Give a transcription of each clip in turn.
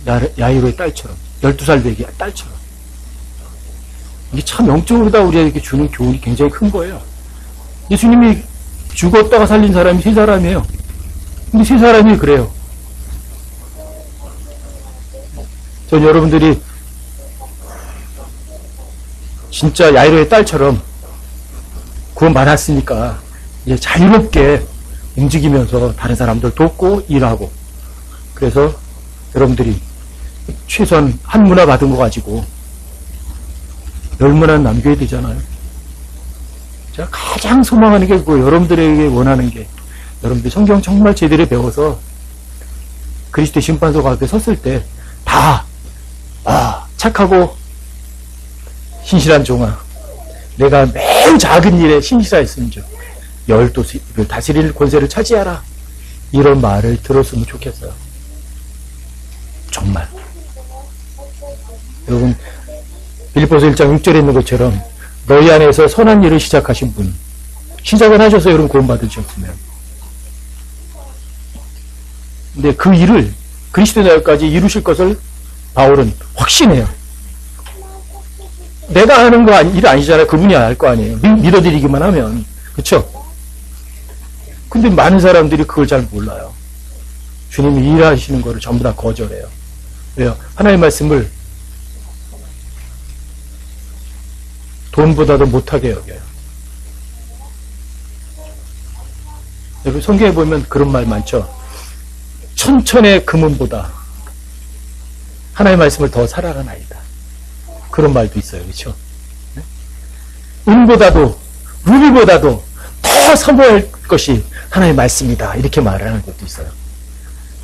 야이로의 딸처럼, 12살 되기 딸처럼. 이게 참 영적으로 다 우리에게 주는 교훈이 굉장히 큰 거예요. 예수님이 죽었다가 살린 사람이 세 사람이에요. 근데 세 사람이 그래요. 전 여러분들이 진짜 야이로의 딸처럼 구원 받았으니까 이제 자유롭게 움직이면서 다른 사람들 돕고 일하고, 그래서 여러분들이 최소한 한 문화 받은 거 가지고 10문화는 남겨야 되잖아요. 제가 가장 소망하는 게 그거, 여러분들에게 원하는 게, 여러분들이 성경 정말 제대로 배워서 그리스도의 심판석 앞에 섰을 때 다 착하고 신실한 종아, 내가 매우 작은 일에 신실하였으면 좀 열도를 다스릴 권세를 차지하라, 이런 말을 들었으면 좋겠어요. 정말 여러분, 빌립보서 1장 6절에 있는 것처럼 너희 안에서 선한 일을 시작하신 분, 시작을 하셔서 여러분 구원받으셨으면, 근데 그 일을 그리스도 날까지 이루실 것을 바울은 확신해요. 내가 하는 거 일 아니잖아요. 그분이 할 거 아니에요. 믿어드리기만 하면. 그쵸? 근데 많은 사람들이 그걸 잘 몰라요. 주님이 일하시는 거를 전부 다 거절해요. 왜요? 하나님의 말씀을 돈보다도 못하게 여겨요. 여러분, 성경에 보면 그런 말 많죠. 천천의 금은보다 하나님의 말씀을 더 사랑하나이다. 그런 말도 있어요. 그렇죠? 은보다도 루비보다도 더 선호할 것이 하나님의 말씀이다. 이렇게 말하는 것도 있어요.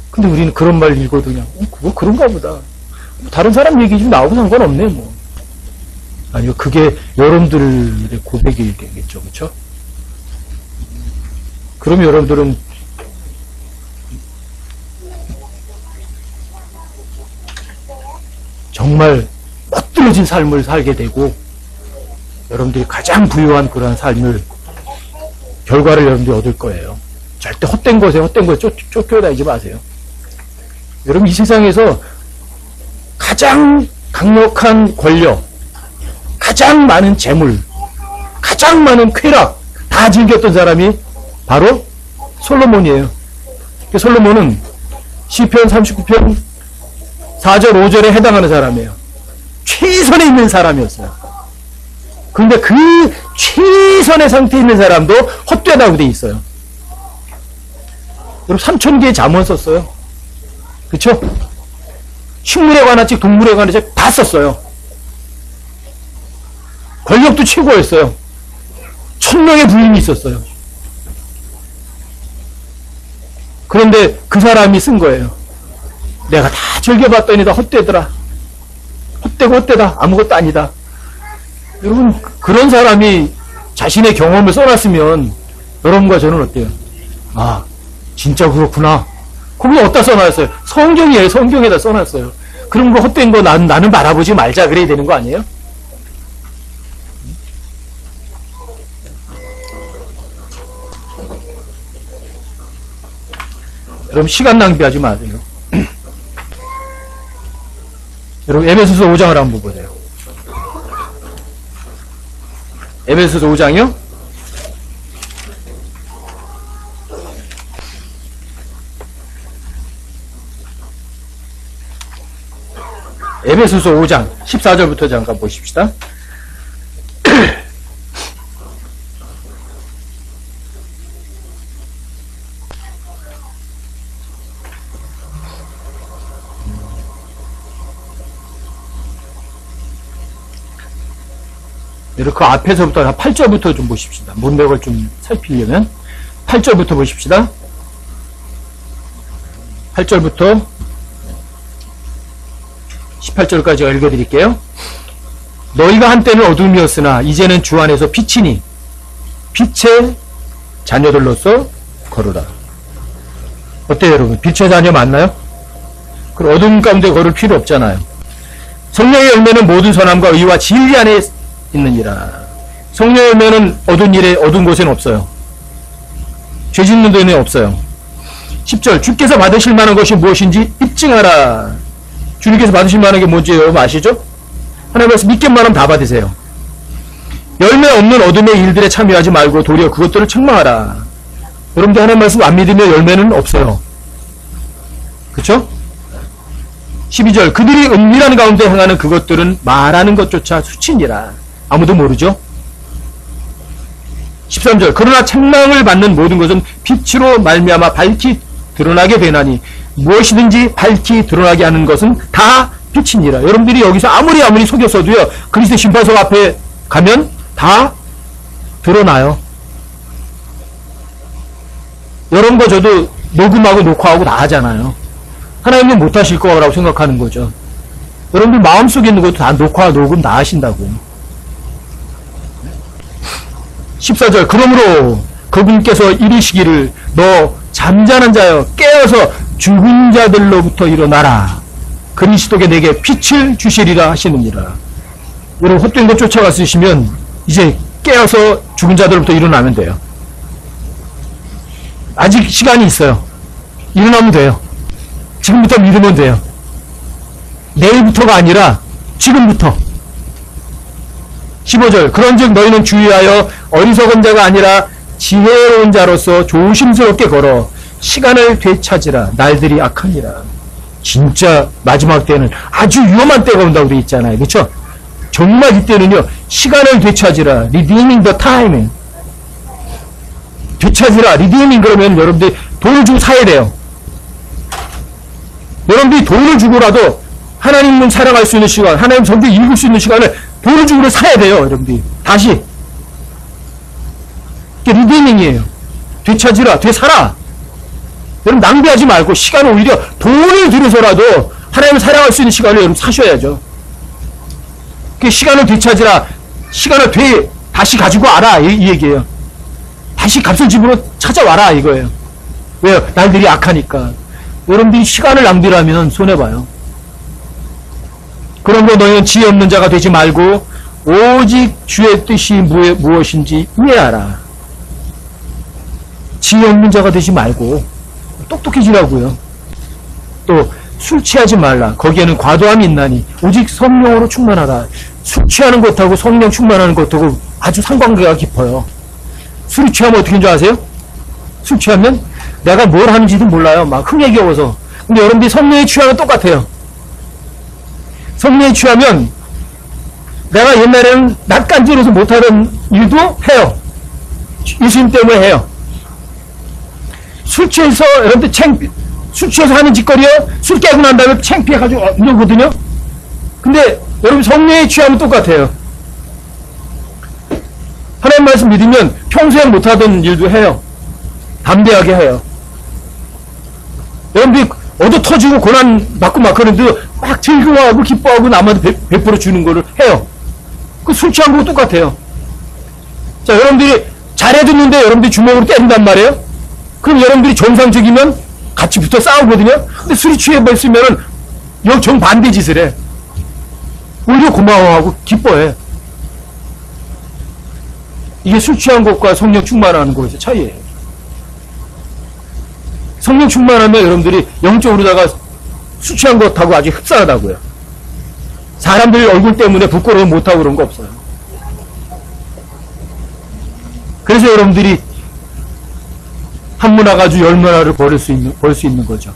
근데 우리는 그런 말 읽어도 그냥 그거 그런가 보다. 다른 사람 얘기 좀 나오고 상관없네 뭐. 아니요, 그게 여러분들의 고백이 되겠죠. 그렇죠? 그럼 여러분들은 정말 멋들어진 삶을 살게 되고, 여러분들이 가장 부유한 그러한 삶을, 결과를 여러분들이 얻을 거예요. 절대 헛된 것에 쫓겨다니지 마세요. 여러분, 이 세상에서 가장 강력한 권력, 가장 많은 재물, 가장 많은 쾌락 다 즐겼던 사람이 바로 솔로몬이에요. 솔로몬은 시편 39편 4절 5절에 해당하는 사람이에요. 최선에 있는 사람이었어요. 그런데 그 최선의 상태에 있는 사람도 헛되다고 돼 있어요. 여러분, 3000개의 잠언 썼어요. 그쵸? 식물에 관한 책, 동물에 관한 책 다 썼어요. 권력도 최고였어요. 1000명의 부인이 있었어요. 그런데 그 사람이 쓴 거예요. 내가 다 즐겨봤더니 다 헛되더라. 헛되고 헛되다. 아무것도 아니다. 여러분, 그런 사람이 자신의 경험을 써놨으면 여러분과 저는 어때요? 아, 진짜 그렇구나. 거기 어디다 써놨어요? 성경이에요. 성경에다 써놨어요. 그런 거 헛된 거 나는 바라보지 말자 그래야 되는 거 아니에요? 여러분, 시간 낭비하지 마세요. 여러분, 에베소서 5장을 한번 보세요. 에베소서 5장이요? 에베소서 5장 14절부터 잠깐 보십시다. 그 앞에서부터 8절부터 좀 보십시다. 문맥을 좀 살피려면 8절부터 보십시다. 8절부터 18절까지 읽어드릴게요. 너희가 한때는 어둠이었으나 이제는 주 안에서 빛이니 빛의 자녀들로서 걸으라. 어때요, 여러분? 빛의 자녀 맞나요? 그럼 어둠 가운데 걸을 필요 없잖아요. 성령의 열매는 모든 선함과 의와 진리 안에 있느니라. 성령의 열매는 어두운 곳에는 없어요. 죄 짓는 데는 없어요. 10절, 주께서 받으실 만한 것이 무엇인지 입증하라. 주님께서 받으실 만한 게 뭔지 여러분 아시죠? 하나님 말씀 믿기만 하면 다 받으세요. 열매 없는 어둠의 일들에 참여하지 말고 도리어 그것들을 책망하라. 여러분들 하나님 말씀 안 믿으면 열매는 없어요. 그쵸? 12절 그들이 은밀한 가운데 행하는 그것들은 말하는 것조차 수치니라. 아무도 모르죠? 13절 그러나 책망을 받는 모든 것은 빛으로 말미암아 밝히 드러나게 되나니 무엇이든지 밝히 드러나게 하는 것은 다 빛이니라. 여러분들이 여기서 아무리 속였어도요, 그리스도 심판석 앞에 가면 다 드러나요. 이런 거 저도 녹음하고 녹화하고 다 하잖아요. 하나님은 못하실 거라고 생각하는 거죠. 여러분들 마음속에 있는 것도 다 녹화, 녹음 다 하신다고요. 14절 그러므로 그분께서 이르시기를 너 잠자는 자여 깨어서 죽은 자들로부터 일어나라. 그리스도께 내게 빛을 주시리라 하시느니라. 여러분 헛된 것 쫓아갔으시면 이제 깨어서 죽은 자들로부터 일어나면 돼요. 아직 시간이 있어요. 일어나면 돼요. 지금부터 믿으면 돼요. 내일부터가 아니라 지금부터. 15절 그런즉 너희는 주의하여 어리석은 자가 아니라 지혜로운 자로서 조심스럽게 걸어 시간을 되찾으라. 날들이 악하니라. 진짜 마지막 때는 아주 위험한 때가 온다고 되어 있잖아요. 그렇죠? 정말 이때는요. 시간을 되찾으라. Redeeming the time. 되찾으라. Redeeming 그러면 여러분들이 돈을 주고 사야 돼요. 여러분들이 돈을 주고라도 하나님을 사랑할 수 있는 시간, 하나님 성경 읽을 수 있는 시간을 돈을 주고 사야 돼요. 여러분들이. 다시. 이게 리데이밍이에요. 되찾으라. 되살아. 여러분 낭비하지 말고 시간을 오히려 돈을 들여서라도 하나님을 사랑할 수 있는 시간을 여러분 사셔야죠. 그 시간을 되찾으라. 시간을 다시 가지고 와라. 이 얘기예요. 다시 값을 집으로 찾아와라. 이거예요. 왜요? 날들이 악하니까. 여러분들이 시간을 낭비하면 손해봐요. 그러므로 너희는 지혜 없는 자가 되지 말고 오직 주의 뜻이 무엇인지 이해하라. 지혜 없는 자가 되지 말고 똑똑해지라고요. 또 술 취하지 말라. 거기에는 과도함이 있나니 오직 성령으로 충만하라. 술 취하는 것하고 성령 충만하는 것하고 아주 상관계가 깊어요. 술이 취하면 어떻게 하는 줄 아세요? 술 취하면 내가 뭘 하는지도 몰라요. 막 흥에 겨워서. 근데 여러분들이 성령에 취하면 똑같아요. 성령에 취하면 내가 옛날에는 낯간지러서 못하던 일도 해요. 예수님 때문에 해요. 술 취해서 여러분들 술 취해서 하는 짓거리요. 술 깨고 난 다음에 창피해가지고 이러거든요. 근데 여러분 성령에 취하면 똑같아요. 하나님 말씀 믿으면 평소에 못하던 일도 해요. 담대하게 해요. 여러분들이 얻어 터지고 고난 받고 막 그런데 막 즐거워하고 기뻐하고 남한테 베풀어 주는 거를 해요. 그 술 취한 거고 똑같아요. 자, 여러분들이 잘해줬는데 여러분들이 주먹으로 때린단 말이에요. 그럼 여러분들이 정상적이면 같이 붙어 싸우거든요. 근데 술이 취해버렸으면은 정반대 짓을 해. 오히려 고마워하고 기뻐해. 이게 술 취한 것과 성령 충만하는 것의 차이예요. 성령 충만하면 여러분들이 영적으로다가 술 취한 것하고 아주 흡사하다고요. 사람들 얼굴 때문에 부끄러워 못하고 그런 거 없어요. 그래서 여러분들이 한 문화 가지고 열 문화를 벌 수 있는 거죠.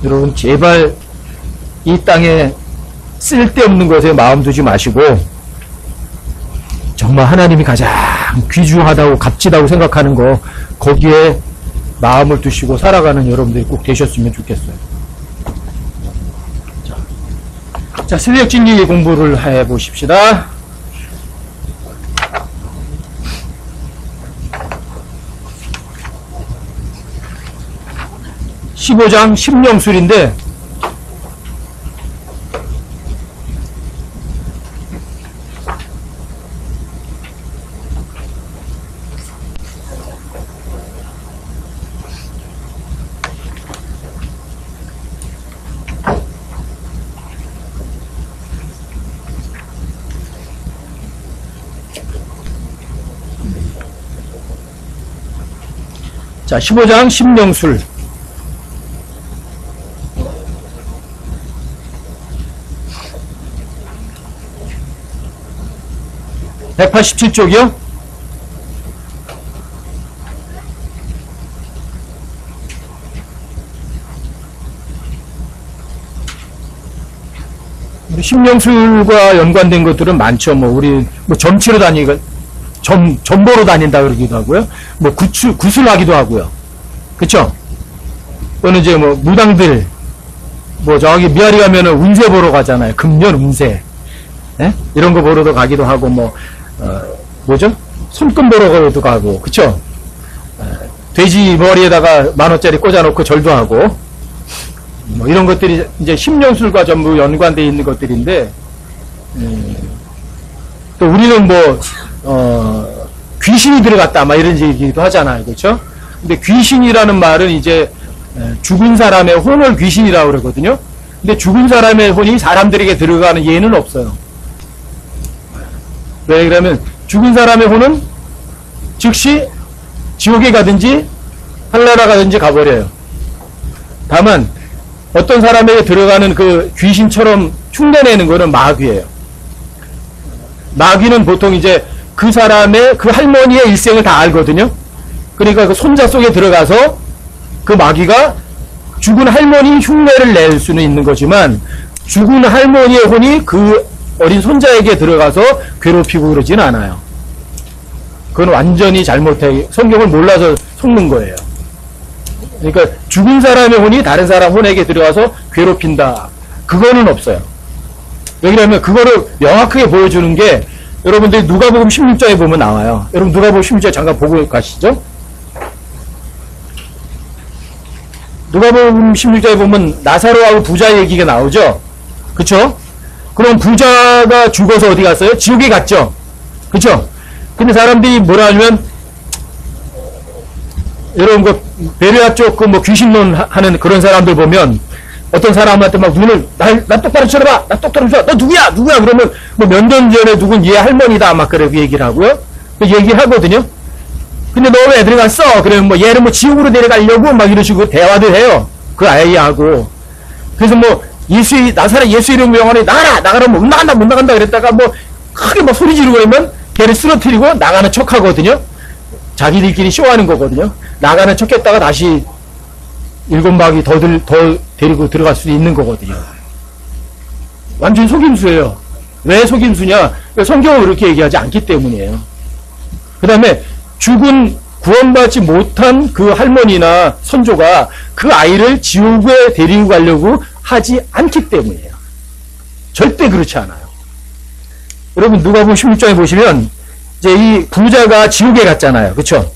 여러분 제발 이 땅에 쓸데없는 것에 마음 두지 마시고 정말 하나님이 가장 귀중하다고 값지다고 생각하는 거 거기에 마음을 두시고 살아가는 여러분들이 꼭 되셨으면 좋겠어요. 자, 세력진리 공부를 해보십시다. 15장 심령술인데 자, 15장 심령술 187쪽이요? 우리 심령술과 연관된 것들은 많죠. 뭐, 우리, 뭐, 점치러 다니고, 점보러 다닌다 그러기도 하고요. 뭐, 구술하기도 하고요. 그쵸? 또는 이제 뭐, 무당들, 뭐, 저기 미아리 가면은 운세 보러 가잖아요. 금년 운세. 예? 이런 거 보러도 가기도 하고, 뭐, 뭐죠? 손금 보러도 가고, 그쵸? 돼지 머리에다가 10,000원짜리 꽂아놓고 절도 하고, 뭐 이런 것들이 이제 심령술과 전부 연관되어 있는 것들인데, 또 우리는 뭐, 귀신이 들어갔다, 막 이런 얘기도 하잖아요. 그렇죠? 근데 귀신이라는 말은 이제 죽은 사람의 혼을 귀신이라고 그러거든요. 근데 죽은 사람의 혼이 사람들에게 들어가는 예는 없어요. 왜 그러면 죽은 사람의 혼은 즉시 지옥에 가든지 한나라 가든지 가버려요. 다만 어떤 사람에게 들어가는 그 귀신처럼 흉내내는 거는 마귀예요. 마귀는 보통 이제 그 사람의 그 할머니의 일생을 다 알거든요. 그러니까 그 손자 속에 들어가서 그 마귀가 죽은 할머니 흉내를 낼 수는 있는 거지만 죽은 할머니의 혼이 그 어린 손자에게 들어가서 괴롭히고 그러진 않아요. 그건 완전히 잘못해 성경을 몰라서 속는 거예요. 그러니까 죽은 사람의 혼이 다른 사람 혼에게 들어가서 괴롭힌다. 그거는 없어요. 왜냐하면 그거를 명확하게 보여주는 게 여러분들이 누가복음 16장에 보면 나와요. 여러분 누가복음 16장 잠깐 보고 가시죠. 누가복음 16장에 보면 나사로하고 부자 얘기가 나오죠. 그쵸? 그럼 부자가 죽어서 어디 갔어요? 지옥에 갔죠. 그쵸? 근데 사람들이 뭐라 하냐면 여러분 그 베레아 쪽 그 뭐 귀신론 하는 그런 사람들 보면 어떤 사람한테 막 눈을 나 똑바로 쳐다봐, 나 똑바로 쳐다봐, 너 누구야 그러면 뭐 몇 년 전에 누군 얘 할머니다 막 그렇게 얘기를 하고요. 그 얘기하거든요. 근데 너 왜 들어갔어? 그러면 뭐 얘는 뭐 지옥으로 내려가려고 막 이런 식으로 대화를 해요. 그 아이하고. 그래서 뭐 나사렛 예수 이름 명하니 나가라 뭐 못 나간다 그랬다가 뭐 크게 막 소리 지르고 그러면 걔를 쓰러뜨리고 나가는 척 하거든요. 자기들끼리 쇼하는 거거든요. 나가는 척 했다가 다시 7마귀 더 데리고 들어갈 수 있는 거거든요. 완전 속임수예요. 왜 속임수냐? 성경은 그렇게 얘기하지 않기 때문이에요. 그 다음에 죽은 구원받지 못한 그 할머니나 선조가 그 아이를 지옥에 데리고 가려고 하지 않기 때문이에요. 절대 그렇지 않아요. 여러분 누가복음 16장에 보시면 이제 이 부자가 지옥에 갔잖아요. 그쵸?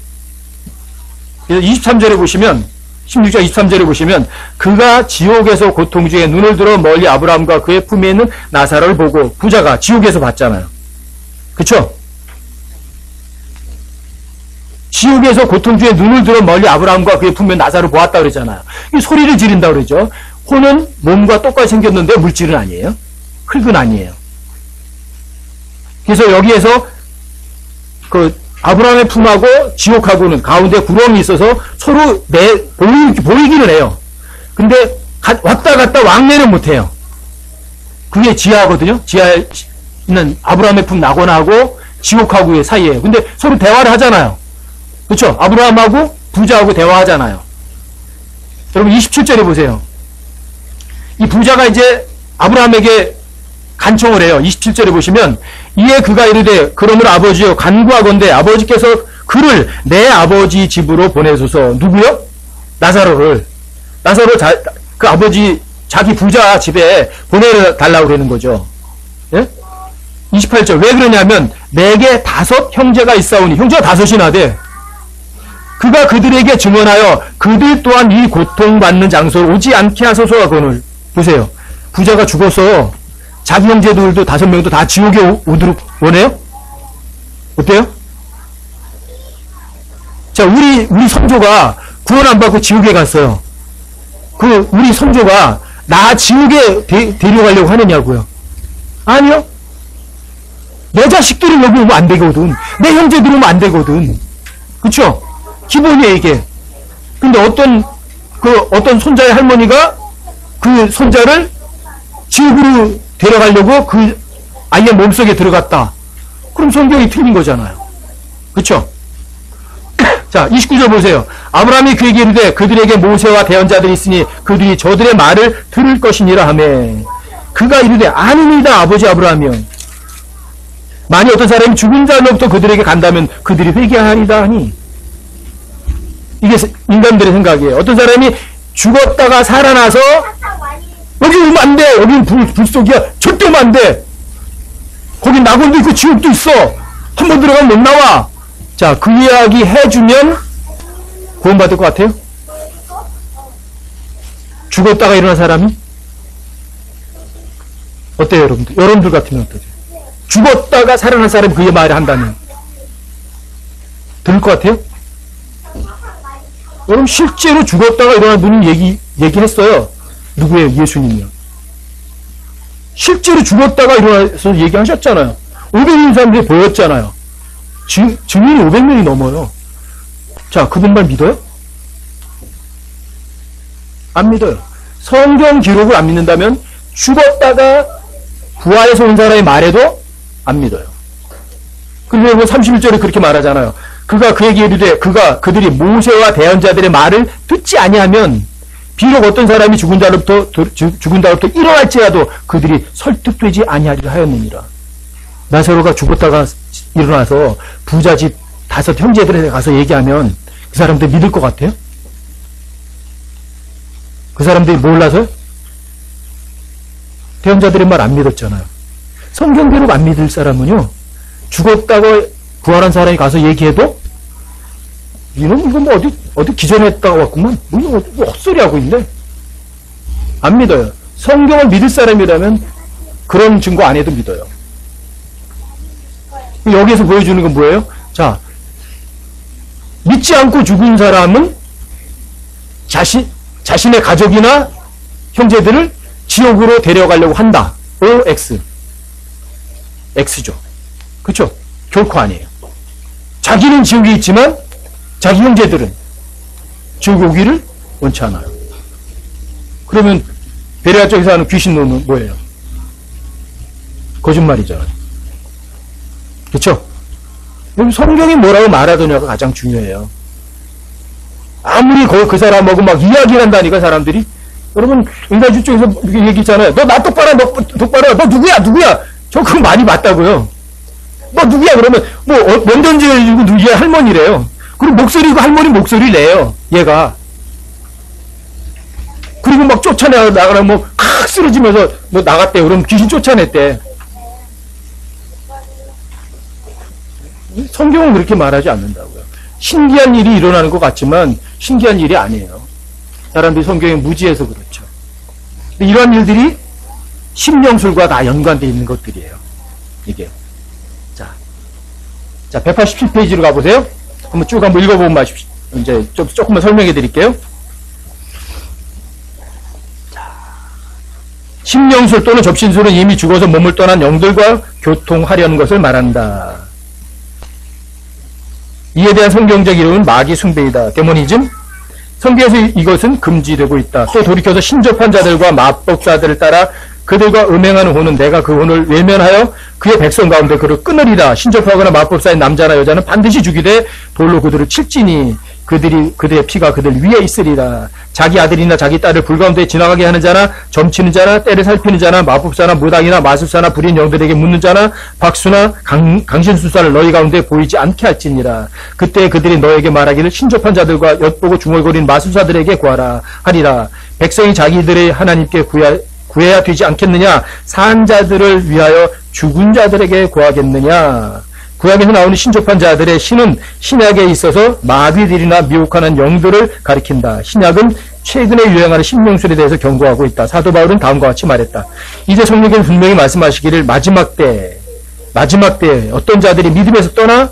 그래서 23절에 보시면 16장 23절에 보시면 그가 지옥에서 고통 중에 눈을 들어 멀리 아브라함과 그의 품에 있는 나사로를 보고 부자가 지옥에서 봤잖아요. 그쵸? 지옥에서 고통 중에 눈을 들어 멀리 아브라함과 그의 품에 나사로를 보았다 그러잖아요. 이 소리를 지른다 그러죠. 혼은 몸과 똑같이 생겼는데 물질은 아니에요. 흙은 아니에요. 그래서 여기에서 그 아브라함의 품하고 지옥하고는 가운데 구렁이 있어서 서로 보이기는 해요. 근데 왔다 갔다 왕래는 못해요. 그게 지하거든요. 지하에 있는 아브라함의 품 낙원하고 지옥하고의 사이에요. 근데 서로 대화를 하잖아요. 그렇죠? 아브라함하고 부자하고 대화하잖아요. 여러분 27절에 보세요. 이 부자가 이제 아브라함에게 간청을 해요. 27절에 보시면 이에 그가 이르되 그러므로 아버지여 간구하건대 아버지께서 그를 내 아버지 집으로 보내소서. 누구요? 나사로를. 그 아버지 자기 부자 집에 보내달라고 그러는 거죠. 예? 28절 왜 그러냐면 내게 5 형제가 있사오니 형제가 5이나 돼. 그가 그들에게 증언하여 그들 또한 이 고통받는 장소로 오지 않게 하소서 하거늘. 보세요. 부자가 죽어서 자기 형제들도 5명도 다 지옥에 오도록 원해요? 어때요? 자, 우리 선조가 구원 안 받고 지옥에 갔어요. 우리 선조가 나 지옥에 데려가려고 하느냐고요? 아니요. 내 자식들이 여기 오면 안 되거든. 내 형제들이 오면 안 되거든. 그쵸? 기본이에요, 이게. 근데 어떤 손자의 할머니가 그 손자를 지옥으로 데려가려고 그 아이의 몸속에 들어갔다. 그럼 성경이 틀린 거잖아요. 그쵸? 자, 29절 보세요. 아브라함이 그에게 이르되 그들에게 모세와 대언자들이 있으니 그들이 저들의 말을 들을 것이니라 하매 그가 이르되 아닙니다 아버지 아브라함이여. 만일 어떤 사람이 죽은 자로부터 그들에게 간다면 그들이 회개하리다 하니. 이게 인간들의 생각이에요. 어떤 사람이 죽었다가 살아나서 여기 오면 안 돼. 여긴 불속이야. 절대 오면 안 돼. 거긴 낙원도 있고 지옥도 있어. 한 번 들어가면 못 나와. 자, 그 이야기 해주면 구원받을 것 같아요? 죽었다가 일어난 사람이? 어때요, 여러분들? 여러분들 같으면 어떠세요? 죽었다가 살아난 사람이 그의 말을 한다면 들을 것 같아요? 여러분, 실제로 죽었다가 일어난 분이 얘기했어요. 누구예요? 예수님이요. 실제로 죽었다가 일어나서 얘기하셨잖아요. 500명 사람들이 보였잖아요. 증인이 500명이 넘어요. 자, 그분 말 믿어요? 안 믿어요. 성경 기록을 안 믿는다면 죽었다가 부활해서 온 사람의 말에도 안 믿어요. 그리고 31절에 그렇게 말하잖아요. 그가 그에게 이르되 그들이 모세와 대언자들의 말을 듣지 아니하면 비록 어떤 사람이 죽은 자로부터 일어날지라도 그들이 설득되지 아니하리라 하였느니라. 나사로가 죽었다가 일어나서 부잣집 5 형제들에게 가서 얘기하면 그 사람들 믿을 것 같아요? 그 사람들이 몰라서요? 대언자들의 말 안 믿었잖아요. 성경대로 안 믿을 사람은요, 죽었다고 부활한 사람이 가서 얘기해도 이거 뭐 어디 기존했다고 왔구만. 뭐 헛소리 하고 있네. 안 믿어요. 성경을 믿을 사람이라면 그런 증거 안 해도 믿어요. 여기에서 보여주는 건 뭐예요? 자, 믿지 않고 죽은 사람은 자신의 가족이나 형제들을 지옥으로 데려가려고 한다. OX. X죠. 그렇죠? 결코 아니에요. 자기는 지옥에 있지만 자기 형제들은 지옥에 오기를 원치 않아요. 그러면 베레아 쪽에서 하는 귀신 논은 뭐예요? 거짓말이잖아요. 그렇죠? 성경이 뭐라고 말하더냐가 가장 중요해요. 아무리 그 사람하고 막 이야기를 한다니까 사람들이. 여러분 인간주의 쪽에서 얘기했잖아요. 너 나 똑바로 너 누구야? 저 그거 많이 맞다고요. 너 누구야? 그러면 면전지 가지고 누구야? 할머니래요. 그리고 목소리고 할머니 목소리를 내요. 얘가. 그리고 막 쫓아나가라 칵 쓰러지면서 나갔대요. 그럼 귀신 쫓아냈대. 성경은 그렇게 말하지 않는다고요. 신기한 일이 일어나는 것 같지만 신기한 일이 아니에요. 사람들이 성경에 무지해서 그렇죠. 이러한 일들이 심령술과 다 연관되어 있는 것들이에요. 이게. 자, 187페이지로 가보세요. 한번 쭉 한번 읽어보면 마십시오. 이제 조금만 설명해 드릴게요. 심령술 또는 접신술은 이미 죽어서 몸을 떠난 영들과 교통하려는 것을 말한다. 이에 대한 성경적 이름은 마귀 숭배이다. 데모니즘. 성경에서 이것은 금지되고 있다. 또 돌이켜서 신접한 자들과 마법사들을 따라 그들과 음행하는 혼은 내가 그 혼을 외면하여 그의 백성 가운데 그를 끊으리라. 신접하거나 마법사인 남자나 여자는 반드시 죽이되 돌로 그들을 칠지니 그들의 피가 그들 위에 있으리라. 자기 아들이나 자기 딸을 불 가운데 지나가게 하는 자나 점치는 자나 때를 살피는 자나 마법사나 무당이나 마술사나 불인 영들에게 묻는 자나 박수나 강신술사를 너희 가운데 보이지 않게 할지니라. 그때 그들이 너에게 말하기를 신접한 자들과 엿보고 중얼거리는 마술사들에게 구하라 하리라. 백성이 자기들의 하나님께 구해야 되지 않겠느냐? 산 자들을 위하여 죽은 자들에게 구하겠느냐? 구약에서 나오는 신접한 자들의 신은 신약에 있어서 마귀들이나 미혹하는 영들을 가리킨다. 신약은 최근에 유행하는 심령술에 대해서 경고하고 있다. 사도 바울은 다음과 같이 말했다. 이제 성령께서 분명히 말씀하시기를 마지막 때 어떤 자들이 믿음에서 떠나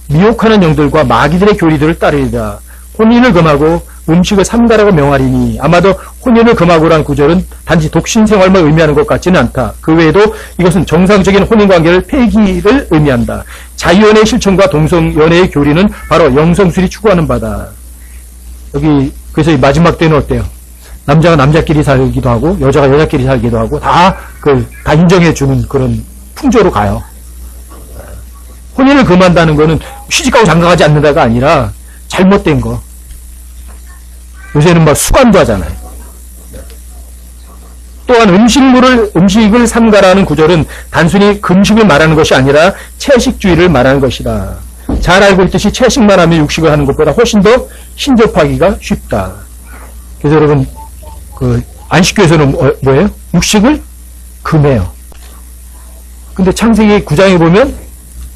미혹하는 영들과 마귀들의 교리들을 따르리라. 혼인을 금하고 음식을 삼가라고 명하리니. 아마도 혼인을 금하고란 구절은 단지 독신 생활만 의미하는 것 같지는 않다. 그 외에도 이것은 정상적인 혼인관계를 폐기를 의미한다. 자유연애의 실천과 동성연애의 교리는 바로 영성술이 추구하는 바다. 여기 그래서 이 마지막 때는 어때요? 남자가 남자끼리 살기도 하고 여자가 여자끼리 살기도 하고 다 인정해주는 그런 풍조로 가요. 혼인을 금한다는 거는 시집가고 장가가지 않는다가 아니라 잘못된 거. 요새는 막 수관도 하잖아요. 또한 음식을 삼가라는 구절은 단순히 금식을 말하는 것이 아니라 채식주의를 말하는 것이다. 잘 알고 있듯이 채식만 하면 육식을 하는 것보다 훨씬 더 신접하기가 쉽다. 그래서 여러분, 안식교에서는 뭐예요? 육식을 금해요. 근데 창세기 9장에 보면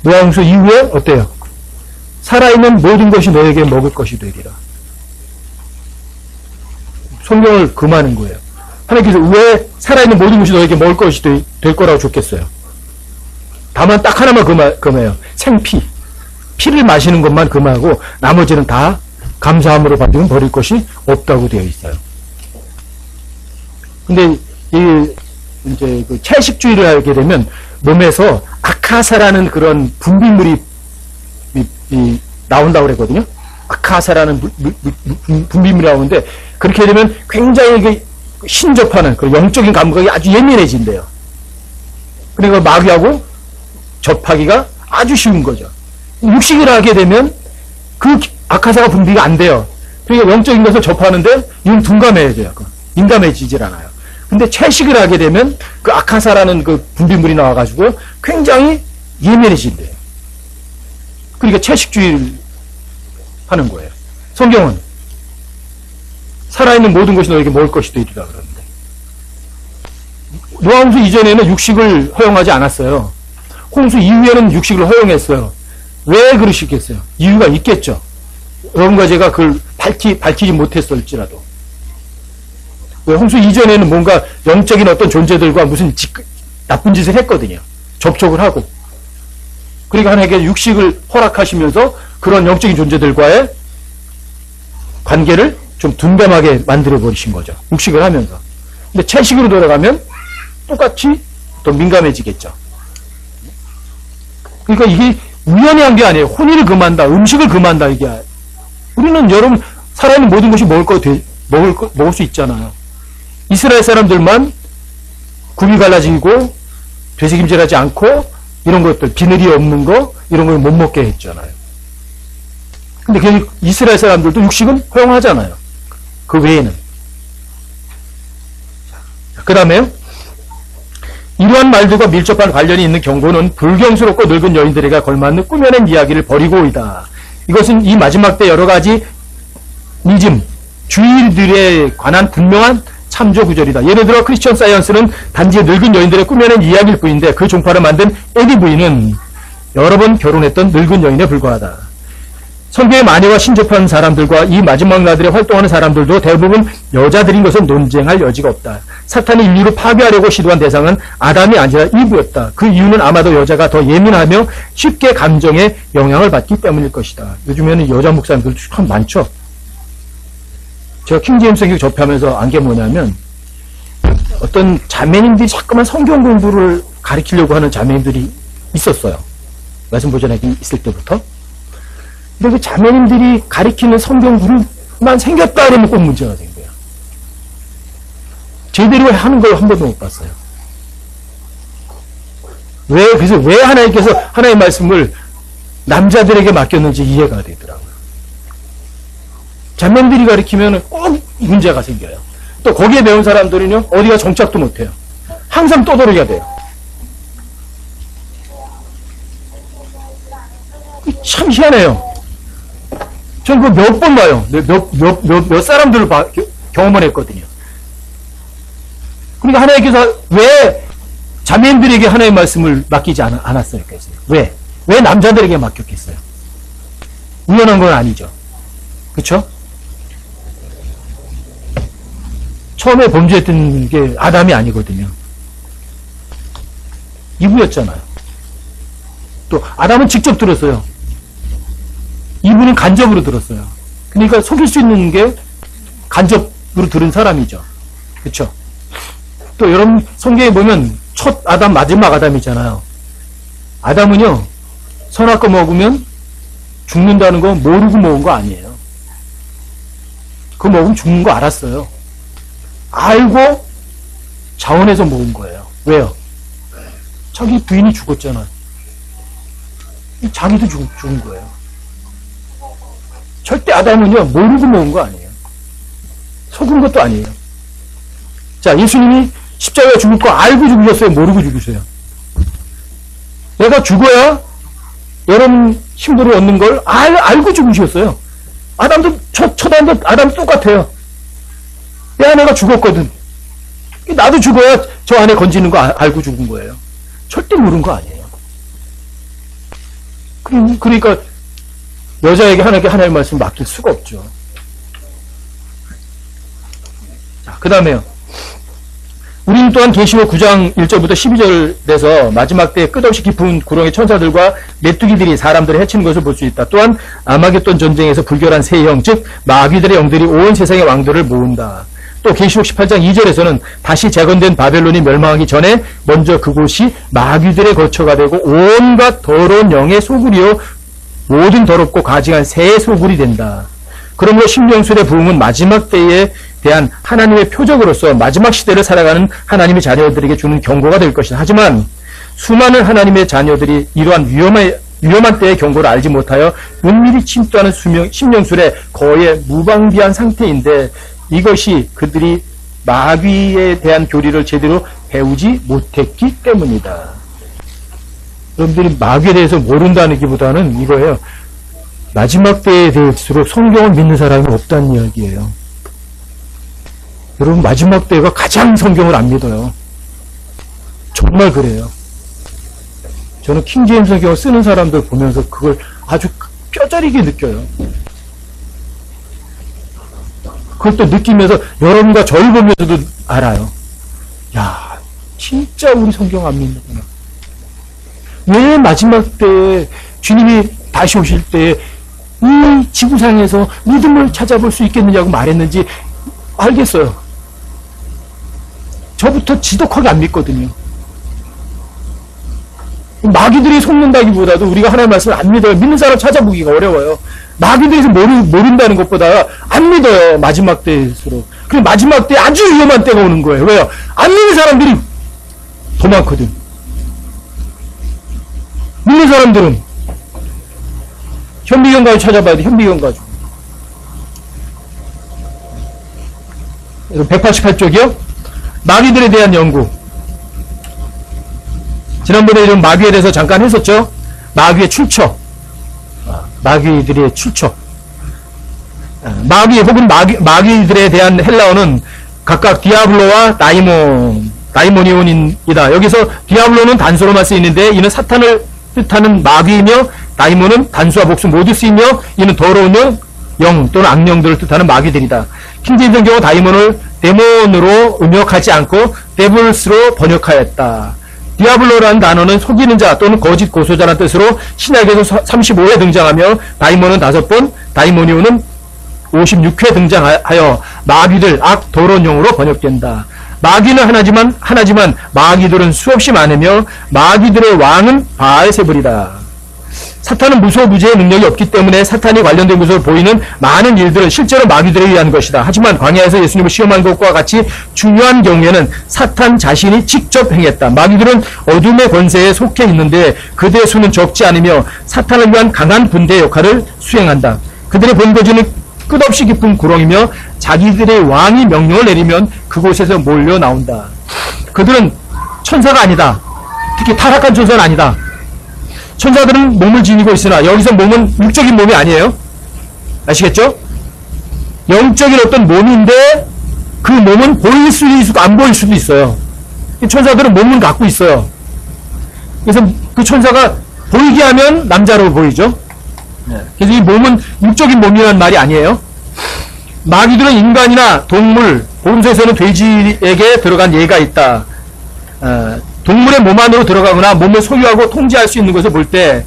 노아홍수 이후에 어때요? 살아있는 모든 것이 너에게 먹을 것이 되리라. 성경을 금하는 거예요. 하나님께서 왜 살아있는 모든 것이 너에게 먹을 것이 될 거라고 줬겠어요? 다만 딱 하나만 금해요. 생피. 피를 마시는 것만 금하고 나머지는 다 감사함으로 받으면 버릴 것이 없다고 되어 있어요. 근데 이제 그 채식주의를 하게 되면 몸에서 아카사라는 그런 분비물이 나온다고 그랬거든요. 아카사라는 분비물이 나오는데 그렇게 되면 굉장히 신접하는 그 영적인 감각이 아주 예민해진대요. 그러니까 마귀하고 접하기가 아주 쉬운 거죠. 육식을 하게 되면 그 아카사가 분비가 안 돼요. 그러니까 영적인 것을 접하는데 이건 둔감해져요. 민감해지질 않아요. 근데 채식을 하게 되면 그 아카사라는 그 분비물이 나와가지고 굉장히 예민해진대요. 그러니까 채식주의를 하는 거예요. 성경은 살아있는 모든 것이 너에게 먹을 것이 되리라 그러는데 노아홍수 이전에는 육식을 허용하지 않았어요. 홍수 이후에는 육식을 허용했어요. 왜 그러시겠어요? 이유가 있겠죠. 여러분과 제가 그걸 밝히지 못했을지라도. 왜 홍수 이전에는 뭔가 영적인 어떤 존재들과 무슨 나쁜 짓을 했거든요. 접촉을 하고. 그러니까 하나님께서 육식을 허락하시면서 그런 영적인 존재들과의 관계를 좀 둔감하게 만들어버리신 거죠. 육식을 하면서. 근데 채식으로 돌아가면 똑같이 더 민감해지겠죠. 그러니까 이게 우연히 한 게 아니에요. 혼인을 금한다, 음식을 금한다, 이게. 우리는 여러분, 살아있는 모든 것이 먹을 수 있잖아요. 이스라엘 사람들만 굽이 갈라지고, 되새김질하지 않고, 이런 것들, 비늘이 없는 거, 이런 걸 못 먹게 했잖아요. 근데 이스라엘 사람들도 육식은 허용하잖아요. 그 외에는. 그 다음에, 이러한 말들과 밀접한 관련이 있는 경고는 불경스럽고 늙은 여인들에게 걸맞는 꾸며낸 이야기를 버리고이다. 이것은 이 마지막 때 여러 가지 주일들에 관한 분명한 참조 구절이다. 예를 들어 크리스천 사이언스는 단지 늙은 여인들의 꾸며낸 이야기일 뿐인데 그 종파를 만든 에디 부인은 여러 번 결혼했던 늙은 여인에 불과하다. 성경의 마녀와 신접한 사람들과 이 마지막 날들에 활동하는 사람들도 대부분 여자들인 것은 논쟁할 여지가 없다. 사탄이 인류를 파괴하려고 시도한 대상은 아담이 아니라 이브였다. 그 이유는 아마도 여자가 더 예민하며 쉽게 감정에 영향을 받기 때문일 것이다. 요즘에는 여자 목사님들도 참 많죠. 제가 킹제임스 성경 접하면서 안 게 뭐냐면 어떤 자매님들이 자꾸만 성경 공부를 가르치려고 하는 자매님들이 있었어요. 말씀 보존하기 있을 때부터. 근데 그 자매님들이 가리키는 성경 그룹만 생겼다 그러면 꼭 문제가 생겨요. 제대로 하는 걸 한 번도 못 봤어요. 그래서 왜 하나님께서 하나님의 말씀을 남자들에게 맡겼는지 이해가 되더라고요. 자매들이 가리키면 꼭 문제가 생겨요. 또 거기에 배운 사람들은요, 어디가 정착도 못해요. 항상 떠돌이가 돼요. 참 희한해요. 전 그거 몇 번 봐요. 몇 사람들을 경험을 했거든요. 그러니까 하나님께서 왜 자매들에게 하나님의 말씀을 맡기지 않았어요? 왜 남자들에게 맡겼겠어요? 우연한 건 아니죠. 그쵸? 처음에 범죄했던 게 아담이 아니거든요. 이브였잖아요. 또 아담은 직접 들었어요. 이브는 간접으로 들었어요. 그러니까 속일 수 있는 게 간접으로 들은 사람이죠. 그쵸? 또 여러분 성경에 보면 첫 아담 마지막 아담이잖아요. 아담은요 선악과 먹으면 죽는다는 거 모르고 먹은 거 아니에요. 그거 먹으면 죽는 거 알았어요. 알고 자원해서 먹은 거예요. 왜요? 자기 부인이 죽었잖아요. 자기도 죽은 거예요. 절대 아담은요, 모르고 먹은 거 아니에요. 속은 것도 아니에요. 자, 예수님이 십자가에 죽을 거 알고 죽으셨어요? 모르고 죽으세요? 내가 죽어야 여러분 힘들어 얻는 걸 알고 죽으셨어요. 아담도, 첫 아담도 아담 똑같아요. 내 아내가 죽었거든. 나도 죽어야 저 안에 건지는 거 알고 죽은 거예요. 절대 모르는 거 아니에요. 그러니까 여자에게 하나님의 말씀 맡길 수가 없죠. 자, 그 다음에요. 우리는 또한 계시록 9장 1절부터 12절에서 마지막 때 끝없이 깊은 구렁의 천사들과 메뚜기들이 사람들을 해치는 것을 볼 수 있다. 또한 아마겟돈 전쟁에서 불결한 세 형, 즉 마귀들의 영들이 온 세상의 왕들을 모은다. 또 계시록 18장 2절에서는 다시 재건된 바벨론이 멸망하기 전에 먼저 그곳이 마귀들의 거처가 되고 온갖 더러운 영의 소굴이요 모든 더럽고 가증한 새의 소굴이 된다. 그러므로 신명술의 부흥은 마지막 때에 대한 하나님의 표적으로서 마지막 시대를 살아가는 하나님의 자녀들에게 주는 경고가 될 것이다. 하지만 수많은 하나님의 자녀들이 이러한 위험한 때의 경고를 알지 못하여 은밀히 침투하는 신명술에 거의 무방비한 상태인데 이것이 그들이 마귀에 대한 교리를 제대로 배우지 못했기 때문이다. 여러분들이 마귀에 대해서 모른다는 기보다는 이거예요. 마지막 때에 될수록 성경을 믿는 사람이 없다는 이야기예요. 여러분 마지막 때가 가장 성경을 안 믿어요. 정말 그래요. 저는 킹제임스 성경을 쓰는 사람들 보면서 그걸 아주 뼈저리게 느껴요. 그것도 느끼면서 여러분과 저를 보면서도 알아요. 야, 진짜 우리 성경 안 믿는구나. 왜 마지막 때에 주님이 다시 오실 때에 이 지구상에서 믿음을 찾아볼 수 있겠느냐고 말했는지 알겠어요. 저부터 지독하게 안 믿거든요. 마귀들이 속는다기보다도 우리가 하나님의 말씀을 안 믿어요. 믿는 사람 찾아보기가 어려워요. 마귀들에서 모른다는 것보다 안 믿어요. 마지막 때일수록. 그리고 마지막 때 아주 위험한 때가 오는 거예요. 왜요? 안 믿는 사람들이 더 많거든. 믿는 사람들은 현미경 가지고 찾아봐야 돼. 현미경 가지고. 188쪽이요. 마귀들에 대한 연구. 지난번에 이런 마귀에 대해서 잠깐 했었죠. 마귀의 출처. 마귀들의 출처. 마귀 혹은 마귀들에 대한 헬라어는 각각 디아블로와 다이모니온이다. 여기서 디아블로는 단수로만 쓰이는데 이는 사탄을 뜻하는 마귀이며 다이몬은 단수와 복수 모두 쓰이며 이는 더러운 영 또는 악령들을 뜻하는 마귀들이다. 킹제임스 성경은 다이몬을 데몬으로 음역하지 않고 데블스로 번역하였다. 디아블로라는 단어는 속이는 자 또는 거짓 고소자라는 뜻으로 신약에서 35회 등장하며 다이몬은 5번, 다이모니온은 56회 등장하여 마귀들, 악, 더러운 영으로 번역된다. 마귀는 하나지만 마귀들은 수없이 많으며 마귀들의 왕은 바알세불이다. 사탄은 무소부재의 능력이 없기 때문에 사탄이 관련된 것으로 보이는 많은 일들은 실제로 마귀들에 의한 것이다. 하지만 광야에서 예수님을 시험한 것과 같이 중요한 경우에는 사탄 자신이 직접 행했다. 마귀들은 어둠의 권세에 속해 있는데 그들의 수는 적지 않으며 사탄을 위한 강한 군대의 역할을 수행한다. 그들의 본거지는 끝없이 깊은 구렁이며 자기들의 왕이 명령을 내리면 그곳에서 몰려 나온다. 그들은 천사가 아니다. 특히 타락한 천사는 아니다. 천사들은 몸을 지니고 있으나 여기서 몸은 육적인 몸이 아니에요. 아시겠죠? 영적인 어떤 몸인데 그 몸은 보일 수도 있고 안 보일 수도 있어요. 천사들은 몸은 갖고 있어요. 그래서 그 천사가 보이게 하면 남자로 보이죠. 그래서 이 몸은 육적인 몸이라는 말이 아니에요. 마귀들은 인간이나 동물, 복음서에서는 돼지에게 들어간 예가 있다. 동물의 몸 안으로 들어가거나 몸을 소유하고 통제할 수 있는 것을 볼 때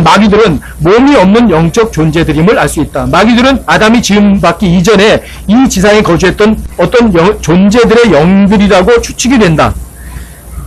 마귀들은 몸이 없는 영적 존재들임을 알 수 있다. 마귀들은 아담이 지음받기 이전에 이 지상에 거주했던 어떤 존재들의 영들이라고 추측이 된다.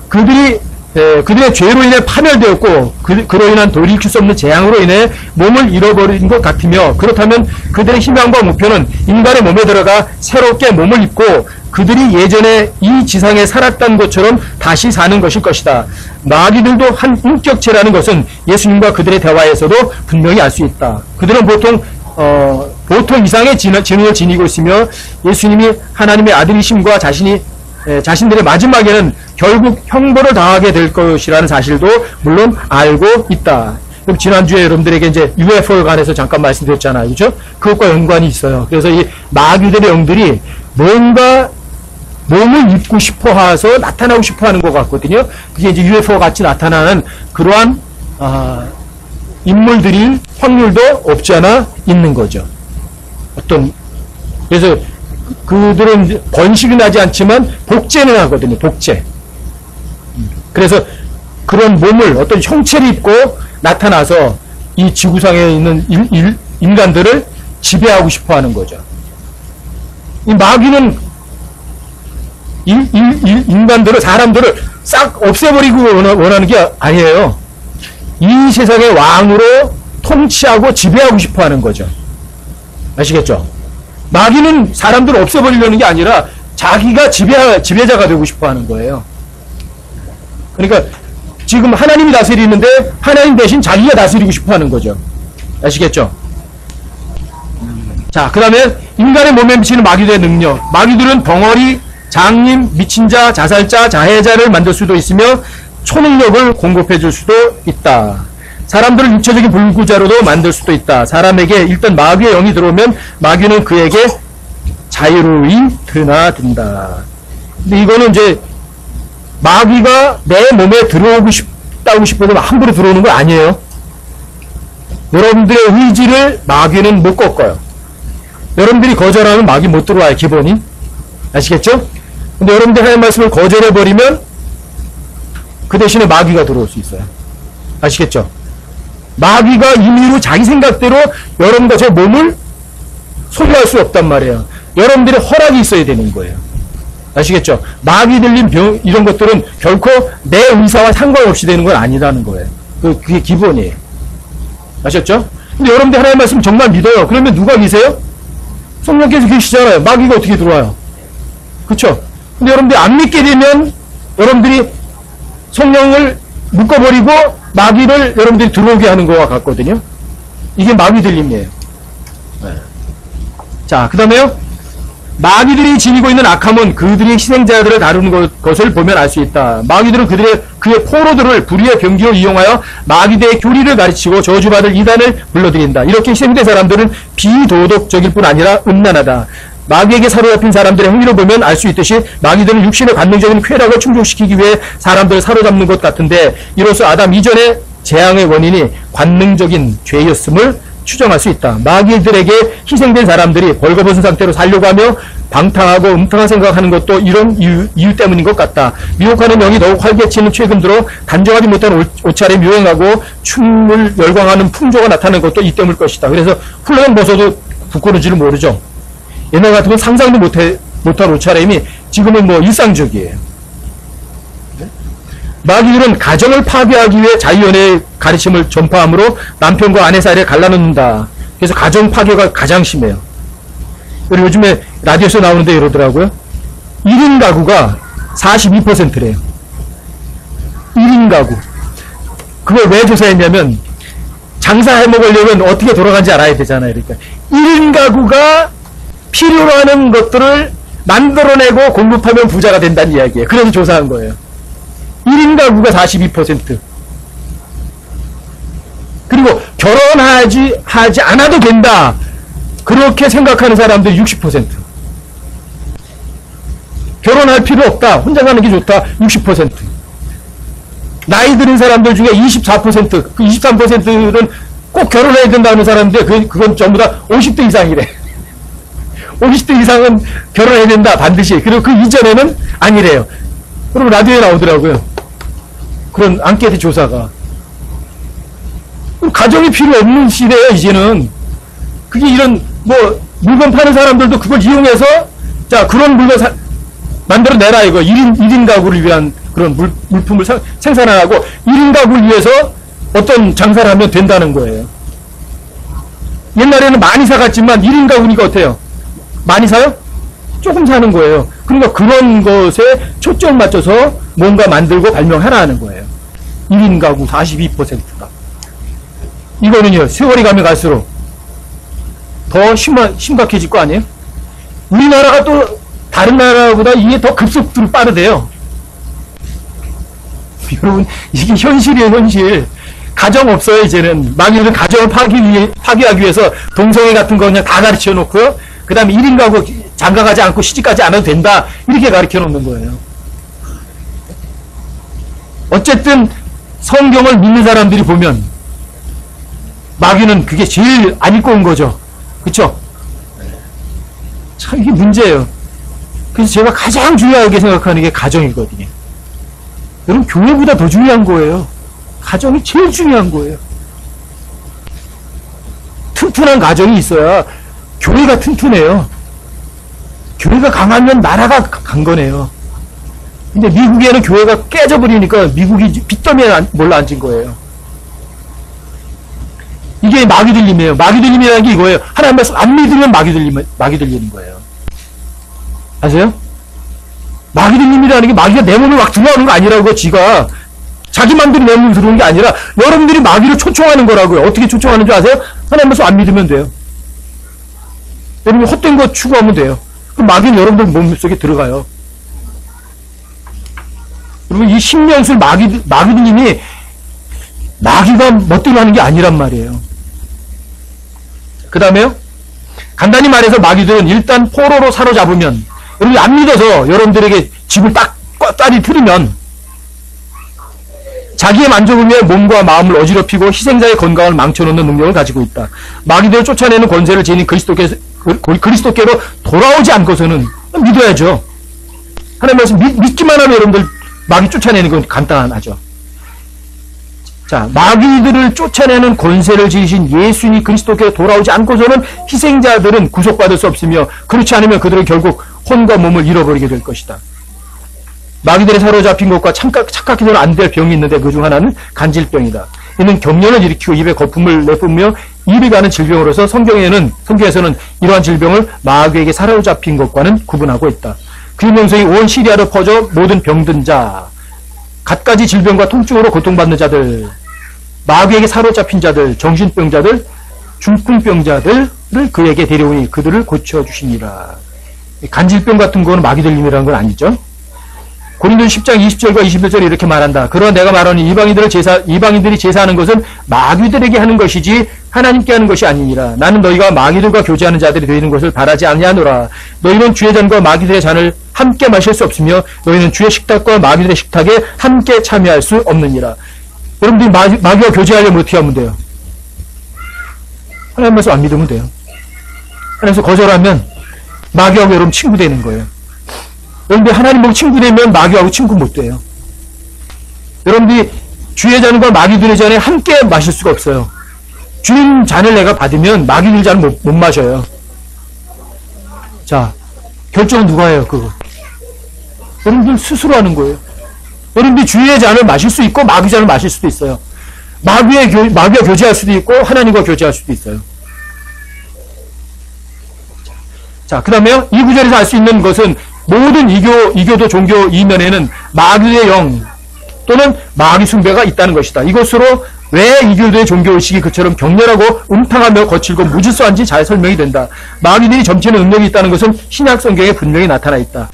그들이 그들의 죄로 인해 파멸되었고 그로 인한 돌이킬 수 없는 재앙으로 인해 몸을 잃어버린 것 같으며, 그렇다면 그들의 희망과 목표는 인간의 몸에 들어가 새롭게 몸을 입고 그들이 예전에 이 지상에 살았던 것처럼 다시 사는 것일 것이다. 마귀들도 한 인격체라는 것은 예수님과 그들의 대화에서도 분명히 알 수 있다. 그들은 보통 이상의 지능을 지니고 있으며 예수님이 하나님의 아들이심과 자신들의 마지막에는 결국 형벌을 당하게 될 것이라는 사실도 물론 알고 있다. 그럼 지난주에 여러분들에게 이제 UFO에 관해서 잠깐 말씀드렸잖아요. 그죠? 그것과 연관이 있어요. 그래서 이 마귀들의 영들이 뭔가 몸을 입고 싶어 해서 나타나고 싶어 하는 것 같거든요. 그게 이제 UFO 같이 나타나는 그러한, 인물들일 확률도 없지 않아 있는 거죠. 그래서 그들은 번식이 나지 않지만 복제는 하거든요. 복제. 그래서 그런 몸을 어떤 형체를 입고 나타나서 이 지구상에 있는 인간들을 지배하고 싶어 하는 거죠. 이 마귀는 인간들을, 사람들을 싹 없애버리고 원하는 게 아니에요. 이 세상의 왕으로 통치하고 지배하고 싶어 하는 거죠. 아시겠죠? 마귀는 사람들을 없애버리려는 게 아니라 자기가 지배자가 되고 싶어 하는 거예요. 그러니까 지금 하나님이 다스리는데 하나님 대신 자기가 다스리고 싶어 하는 거죠. 아시겠죠? 자, 그 다음에 인간의 몸에 미치는 마귀들의 능력. 마귀들은 덩어리, 장님, 미친 자, 자살자, 자해자를 만들 수도 있으며 초능력을 공급해 줄 수도 있다. 사람들을 육체적인 불구자로도 만들 수도 있다. 사람에게 일단 마귀의 영이 들어오면 마귀는 그에게 자유로이 드나든다. 근데 이거는 이제 마귀가 내 몸에 들어오고 싶다고 싶어서 함부로 들어오는 거 아니에요. 여러분들의 의지를 마귀는 못 꺾어요. 여러분들이 거절하면 마귀 못 들어와요, 기본이. 아시겠죠? 근데 여러분들 하나님 말씀을 거절해버리면 그 대신에 마귀가 들어올 수 있어요. 아시겠죠? 마귀가 임의로 자기 생각대로 여러분과 제 몸을 소유할 수 없단 말이에요. 여러분들의 허락이 있어야 되는 거예요. 아시겠죠? 마귀 들린 병, 이런 것들은 결코 내 의사와 상관없이 되는 건 아니라는 거예요. 그게 기본이에요. 아셨죠? 근데 여러분들 하나님 말씀 정말 믿어요. 그러면 누가 계세요? 성령께서 계시잖아요. 마귀가 어떻게 들어와요? 그쵸? 근데 여러분들이 안 믿게 되면 여러분들이 성령을 묶어버리고 마귀를 여러분들이 들어오게 하는 것과 같거든요. 이게 마귀 들림이에요. 네. 자, 그 다음에요. 마귀들이 지니고 있는 악함은 그들이 희생자들을 다루는 것을 보면 알 수 있다. 마귀들은 그의 포로들을 불의의 병기로 이용하여 마귀들의 교리를 가르치고 저주받을 이단을 불러들인다. 이렇게 희생된 사람들은 비도덕적일 뿐 아니라 음란하다. 마귀에게 사로잡힌 사람들의 행위를 보면 알 수 있듯이 마귀들은 육신의 관능적인 쾌락을 충족시키기 위해 사람들을 사로잡는 것 같은데, 이로써 아담 이전의 재앙의 원인이 관능적인 죄였음을 추정할 수 있다. 마귀들에게 희생된 사람들이 벌거벗은 상태로 살려고 하며 방탕하고 음탕한 생각하는 것도 이런 이유 때문인 것 같다. 미혹하는 영이 더욱 활개치는 최근 들어 단정하지 못한 옷차림이 유행하고 춤을 열광하는 풍조가 나타나는 것도 이 때문일 것이다. 그래서 훌륭한 벗어도 부끄러운지를 모르죠. 옛날 같으면 상상도 못한 옷차림이 지금은 뭐 일상적이에요. 마귀들은 가정을 파괴하기 위해 자유연애의 가르침을 전파함으로 남편과 아내 사이를 갈라놓는다. 그래서 가정 파괴가 가장 심해요. 그리고 요즘에 라디오에서 나오는데 이러더라고요. 1인 가구가 42%래요. 1인 가구. 그걸 왜 조사했냐면 장사해 먹으려면 어떻게 돌아가는지 알아야 되잖아요. 그러니까 1인 가구가 필요로 하는 것들을 만들어내고 공급하면 부자가 된다는 이야기예요. 그래서 조사한 거예요. 1인 가구가 42%. 그리고 결혼하지 않아도 된다. 그렇게 생각하는 사람들이 60%. 결혼할 필요 없다. 혼자 사는 게 좋다. 60%. 나이 들은 사람들 중에 24%, 그 23%는 꼭 결혼해야 된다는 사람인데 그건 전부 다 50대 이상이래. 50대 이상은 결혼해야 된다. 반드시. 그리고 그 이전에는 아니래요. 그럼 라디오에 나오더라고요. 그런 앙케이트 조사가. 가정이 필요 없는 시대예요, 이제는. 그게 이런, 물건 파는 사람들도 그걸 이용해서, 자, 그런 물건 만들어내라, 이거. 1인 가구를 위한 그런 물품을 생산하고 1인 가구를 위해서 어떤 장사를 하면 된다는 거예요. 옛날에는 많이 사갔지만 1인 가구니까 어때요? 많이 사요? 조금 사는 거예요. 그러니까 그런 것에 초점 맞춰서 뭔가 만들고 발명하라는 거예요. 1인 가구 42%가. 이거는요, 세월이 가면 갈수록 더 심각해질 거 아니에요? 우리나라가 또 다른 나라보다 이게 더 급속도로 빠르대요. 여러분, 이게 현실이에요, 현실. 가정 없어요, 이제는. 마귀는 가정을 파괴하기 위해서 동성애 같은 거 그냥 다 가르쳐 놓고요. 그 다음에 1인 가구 장가가지 않고 시집가지 않아도 된다. 이렇게 가르쳐 놓는 거예요. 어쨌든 성경을 믿는 사람들이 보면 마귀는 그게 제일 안 읽고 온 거죠. 그쵸? 참 이게 문제예요. 그래서 제가 가장 중요하게 생각하는 게 가정이거든요. 여러분, 교회보다 더 중요한 거예요. 가정이 제일 중요한 거예요. 튼튼한 가정이 있어야 교회가 튼튼해요. 교회가 강하면 나라가 간 거네요. 근데 미국에는 교회가 깨져버리니까 미국이 빚더미에 몰려 앉은 거예요. 이게 마귀 들림이에요. 마귀 들림이라는 게 이거예요. 하나님 말씀 안 믿으면 마귀 들리는 거예요. 아세요? 마귀 들림이라는 게 마귀가 내 몸에 막 들어오는 거 아니라고, 지가. 자기 맘대로 내 몸에 들어오는 게 아니라 여러분들이 마귀를 초청하는 거라고요. 어떻게 초청하는 줄 아세요? 하나님 말씀 안 믿으면 돼요. 여러분 헛된 거 추구하면 돼요. 그럼 마귀는 여러분들 몸속에 들어가요. 여러분 이 신명술 마귀님이 마귀가 멋대로 하는 게 아니란 말이에요. 그 다음에요. 간단히 말해서 마귀들은 일단 포로로 사로잡으면, 여러분이 안 믿어서 여러분들에게 집을 꽉 틀으면 자기의 만족을 위해 몸과 마음을 어지럽히고 희생자의 건강을 망쳐놓는 능력을 가지고 있다. 마귀들을 쫓아내는 권세를 지닌 그리스도께로 돌아오지 않고서는 믿어야죠. 하나님 말씀 믿기만 하면 여러분들 마귀 쫓아내는 건 간단하죠. 자, 마귀들을 쫓아내는 권세를 지니신 예수님 그리스도께로 돌아오지 않고서는 희생자들은 구속받을 수 없으며, 그렇지 않으면 그들은 결국 혼과 몸을 잃어버리게 될 것이다. 마귀들이 사로잡힌 것과 착각해서는 안 될 병이 있는데 그 중 하나는 간질병이다. 이는 경련을 일으키고 입에 거품을 내뿜으며 이리 가는 질병으로서 성경에서는 이러한 질병을 마귀에게 사로잡힌 것과는 구분하고 있다. 그 명성이 온 시리아로 퍼져 모든 병든 자, 갖가지 질병과 통증으로 고통받는 자들, 마귀에게 사로잡힌 자들, 정신병자들, 중풍병자들을 그에게 데려오니 그들을 고쳐주시니라. 간질병 같은 거는 마귀 들림이라는 건 아니죠. 고린도서 10장 20절과 21절에 이렇게 말한다. 그러나 내가 말하니 이방인들이 제사하는 것은 마귀들에게 하는 것이지 하나님께 하는 것이 아니니라. 나는 너희가 마귀들과 교제하는 자들이 되는 것을 바라지 아니하노라. 너희는 주의 잔과 마귀들의 잔을 함께 마실 수 없으며 너희는 주의 식탁과 마귀들의 식탁에 함께 참여할 수 없느니라. 여러분들이 마귀와 교제하려면 어떻게 하면 돼요? 하나님 말씀 안 믿으면 돼요. 하나님께서 거절하면 마귀하고 여러분 친구 되는 거예요. 여러분들이 하나님하고 친구 되면 마귀하고 친구 못 돼요. 여러분들이 주의 잔과 마귀들의 잔에 함께 마실 수가 없어요. 주님 잔을 내가 받으면 마귀들 잔을 못 마셔요. 자, 결정은 누가 해요, 그거? 여러분들 스스로 하는 거예요. 여러분들이 주의 잔을 마실 수 있고 마귀 잔을 마실 수도 있어요. 마귀와 교제할 수도 있고 하나님과 교제할 수도 있어요. 자, 그 다음에요. 이 구절에서 알 수 있는 것은 모든 이교도 종교 이면에는 마귀의 영 또는 마귀 숭배가 있다는 것이다. 이것으로 왜 이교도의 종교의식이 그처럼 격렬하고 음탕하며 거칠고 무질서한지 잘 설명이 된다. 마귀들이 점치는 능력이 있다는 것은 신약 성경에 분명히 나타나 있다.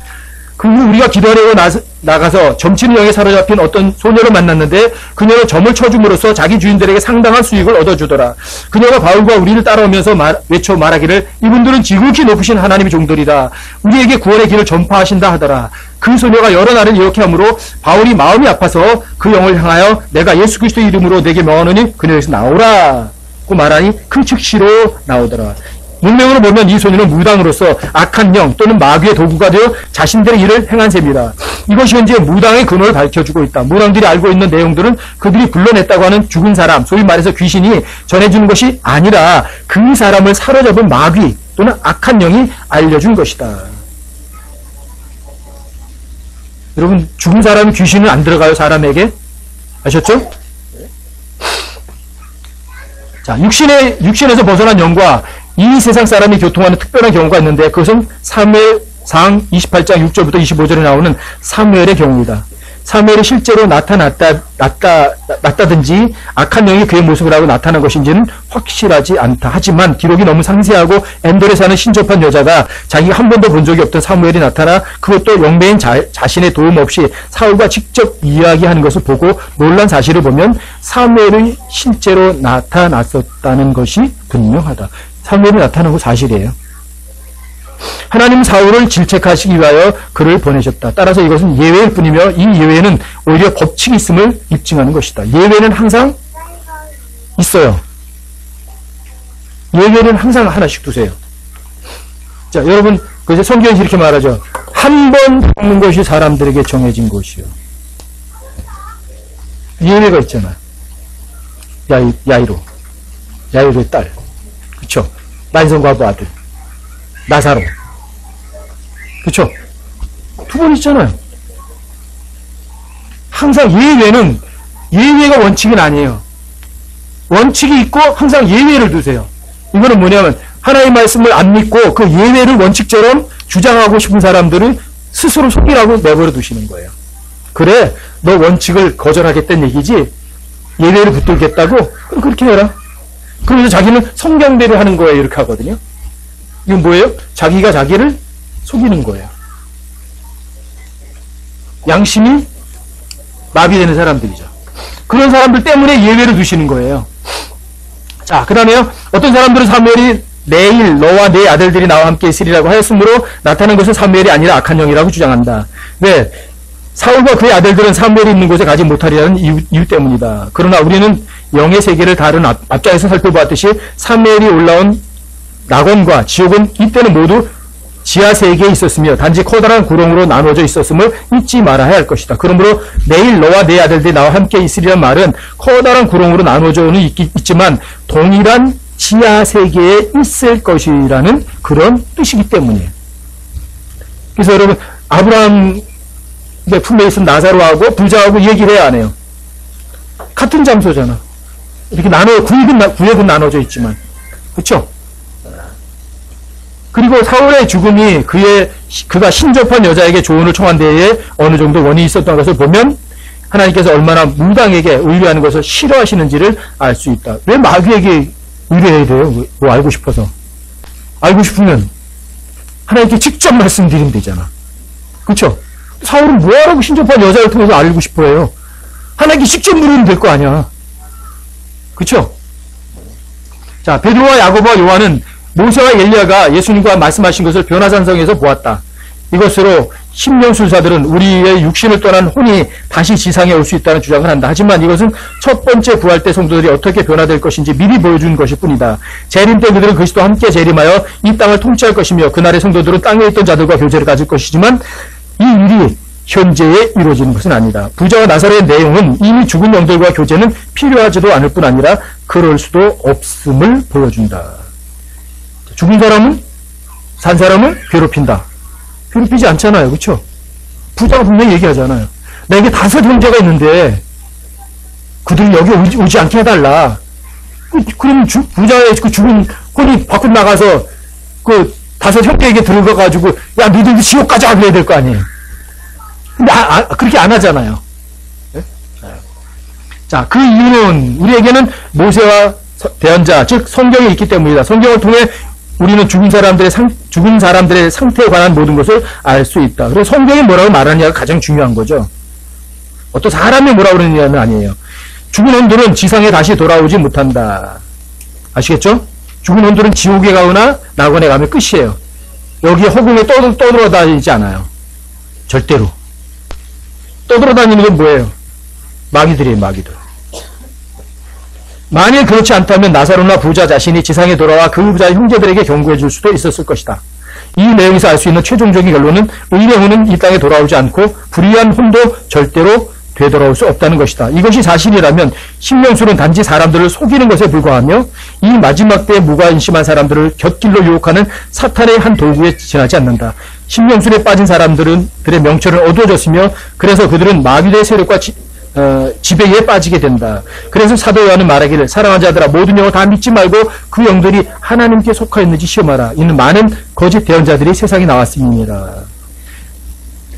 그리고 우리가 기도하려고 나가서 점치는 영에 사로잡힌 어떤 소녀를 만났는데 그녀는 점을 쳐줌으로써 자기 주인들에게 상당한 수익을 얻어주더라. 그녀가 바울과 우리를 따라오면서 외쳐 말하기를 이분들은 지극히 높으신 하나님의 종들이다. 우리에게 구원의 길을 전파하신다 하더라. 그 소녀가 여러 날을 이렇게 하므로 바울이 마음이 아파서 그 영을 향하여 내가 예수 그리스도의 이름으로 내게 명하노니 그녀에게서 나오라 고 말하니 그 즉시로 나오더라. 문명으로 보면 이 소녀는 무당으로서 악한 영 또는 마귀의 도구가 되어 자신들의 일을 행한 셈이다. 이것이 현재 무당의 근원을 밝혀주고 있다. 무당들이 알고 있는 내용들은 그들이 불러냈다고 하는 죽은 사람, 소위 말해서 귀신이 전해주는 것이 아니라 그 사람을 사로잡은 마귀 또는 악한 영이 알려준 것이다. 여러분, 죽은 사람이 귀신은 안 들어가요, 사람에게? 아셨죠? 자, 육신에서 벗어난 영과 이 세상 사람이 교통하는 특별한 경우가 있는데, 그것은 사무엘상 28장 6절부터 25절에 나오는 사무엘의 경우이다. 사무엘이 실제로 나타든지 악한 영이 그의 모습을 하고 나타난 것인지는 확실하지 않다. 하지만 기록이 너무 상세하고 엔돌에 사는 신접한 여자가 자기가 한 번도 본 적이 없던 사무엘이 나타나 그것도 영매인 자신의 도움 없이 사울과 직접 이야기하는 것을 보고 놀란 사실을 보면 사무엘이 실제로 나타났었다는 것이 분명하다. 사무엘이 나타난 거 사실이에요. 하나님 사울을 질책하시기 위하여 그를 보내셨다. 따라서 이것은 예외일 뿐이며 이 예외는 오히려 법칙이 있음을 입증하는 것이다. 예외는 항상 있어요. 예외는 항상 하나씩 두세요. 자, 여러분, 그래서 성경에서 이렇게 말하죠. 한 번 죽는 것이 사람들에게 정해진 것이요. 예외가 있잖아요. 야이로의 딸. 그쵸? 만성과부 아들. 나사로. 그쵸? 두 번 있잖아요. 항상 예외가 원칙은 아니에요. 원칙이 있고 항상 예외를 두세요. 이거는 뭐냐면 하나님의 말씀을 안 믿고 그 예외를 원칙처럼 주장하고 싶은 사람들을 스스로 속이라고 내버려 두시는 거예요. 그래, 너 원칙을 거절하겠다는 얘기지 예외를 붙들겠다고? 그럼 그렇게 해라. 그러면서 자기는 성경대로 하는 거예요. 이렇게 하거든요. 이건 뭐예요? 자기가 자기를 속이는 거예요. 양심이 마비되는 사람들이죠. 그런 사람들 때문에 예외를 두시는 거예요. 자, 그 다음에요. 어떤 사람들은 사무엘이 내일 너와 네 아들들이 나와 함께 있으리라고 하였으므로 나타난 것은 사무엘이 아니라 악한 영이라고 주장한다. 왜? 사울과 그의 아들들은 사무엘이 있는 곳에 가지 못하리라는 이유 때문이다. 그러나 우리는 영의 세계를 다른 앞장에서 살펴보았듯이 사무엘이 올라온 낙원과 지옥은 이때는 모두 지하세계에 있었으며 단지 커다란 구렁으로 나눠져 있었음을 잊지 말아야 할 것이다. 그러므로 내일 너와 네 아들들이 나와 함께 있으리란 말은 커다란 구렁으로 나눠져는 있지만 동일한 지하세계에 있을 것이라는 그런 뜻이기 때문이에요. 그래서 여러분, 아브라함의 품에 있은 나사로하고 부자하고 얘기를 해야 하네요. 같은 장소잖아. 이렇게 구역은 나눠져 있지만. 그쵸? 그리고 사울의 죽음이 그가 신접한 여자에게 조언을 청한 데에 어느 정도 원인이 있었던 것을 보면 하나님께서 얼마나 무당에게 의뢰하는 것을 싫어하시는지를 알 수 있다. 왜 마귀에게 의뢰해야 돼요? 뭐 알고 싶어서. 알고 싶으면 하나님께 직접 말씀드리면 되잖아. 그쵸? 사울은 뭐하라고 신접한 여자를 통해서 알고 싶어 해요? 하나님께 직접 물으면 될 거 아니야. 그쵸? 자, 베드로와 야고보와 요한은 모세와 엘리야가 예수님과 말씀하신 것을 변화산성에서 보았다. 이것으로 심령술사들은 우리의 육신을 떠난 혼이 다시 지상에 올 수 있다는 주장을 한다. 하지만 이것은 첫 번째 부활 때 성도들이 어떻게 변화될 것인지 미리 보여준 것일 뿐이다. 재림 때 그들은 그리스도와 함께 재림하여 이 땅을 통치할 것이며 그날의 성도들은 땅에 있던 자들과 교제를 가질 것이지만 이 일이 현재에 이루어지는 것은 아니다. 부자와 나사로의 내용은 이미 죽은 영들과 교제는 필요하지도 않을 뿐 아니라 그럴 수도 없음을 보여준다. 죽은 사람은 산 사람을 괴롭힌다. 괴롭히지 않잖아요. 그렇죠? 부자가 분명히 얘기하잖아요. 내게 5 형제가 있는데 그들이 여기 오지 않게 해달라. 그럼 부자의 그 죽은 혼이 밖으로 나가서 그 5 형제에게 들어가가지고 야 너희들 지옥 가자 그래야 될 거 아니에요. 근데 그렇게 안 하잖아요. 네? 자, 그 이유는 우리에게는 모세와 대언자 즉 성경이 있기 때문이다. 성경을 통해 우리는 죽은 사람들의 상태에 관한 모든 것을 알 수 있다. 그래서 성경이 뭐라고 말하느냐가 가장 중요한 거죠. 어떤 사람이 뭐라고 그러느냐는 아니에요. 죽은 혼들은 지상에 다시 돌아오지 못한다. 아시겠죠? 죽은 혼들은 지옥에 가거나 낙원에 가면 끝이에요. 여기 허공에 떠돌아다니지 않아요. 절대로. 떠돌아다니는 건 뭐예요? 마귀들이에요, 마귀들. 만일 그렇지 않다면 나사로나 부자 자신이 지상에 돌아와 그 부자의 형제들에게 경고해 줄 수도 있었을 것이다. 이 내용에서 알 수 있는 최종적인 결론은 의의 혼은 이 땅에 돌아오지 않고 불의한 혼도 절대로 되돌아올 수 없다는 것이다. 이것이 사실이라면 심령술은 단지 사람들을 속이는 것에 불과하며 이 마지막 때에 무관심한 사람들을 곁길로 유혹하는 사탄의 한 도구에 지나지 않는다. 심령술에 빠진 사람들의 명철은 어두워졌으며 그래서 그들은 마귀의 세력과 지배에 빠지게 된다. 그래서 사도 요한은 말하기를 사랑하는 자들아 모든 영을 다 믿지 말고 그 영들이 하나님께 속하였는지 시험하라. 이는 많은 거짓 대언자들이 세상에 나왔음이니라.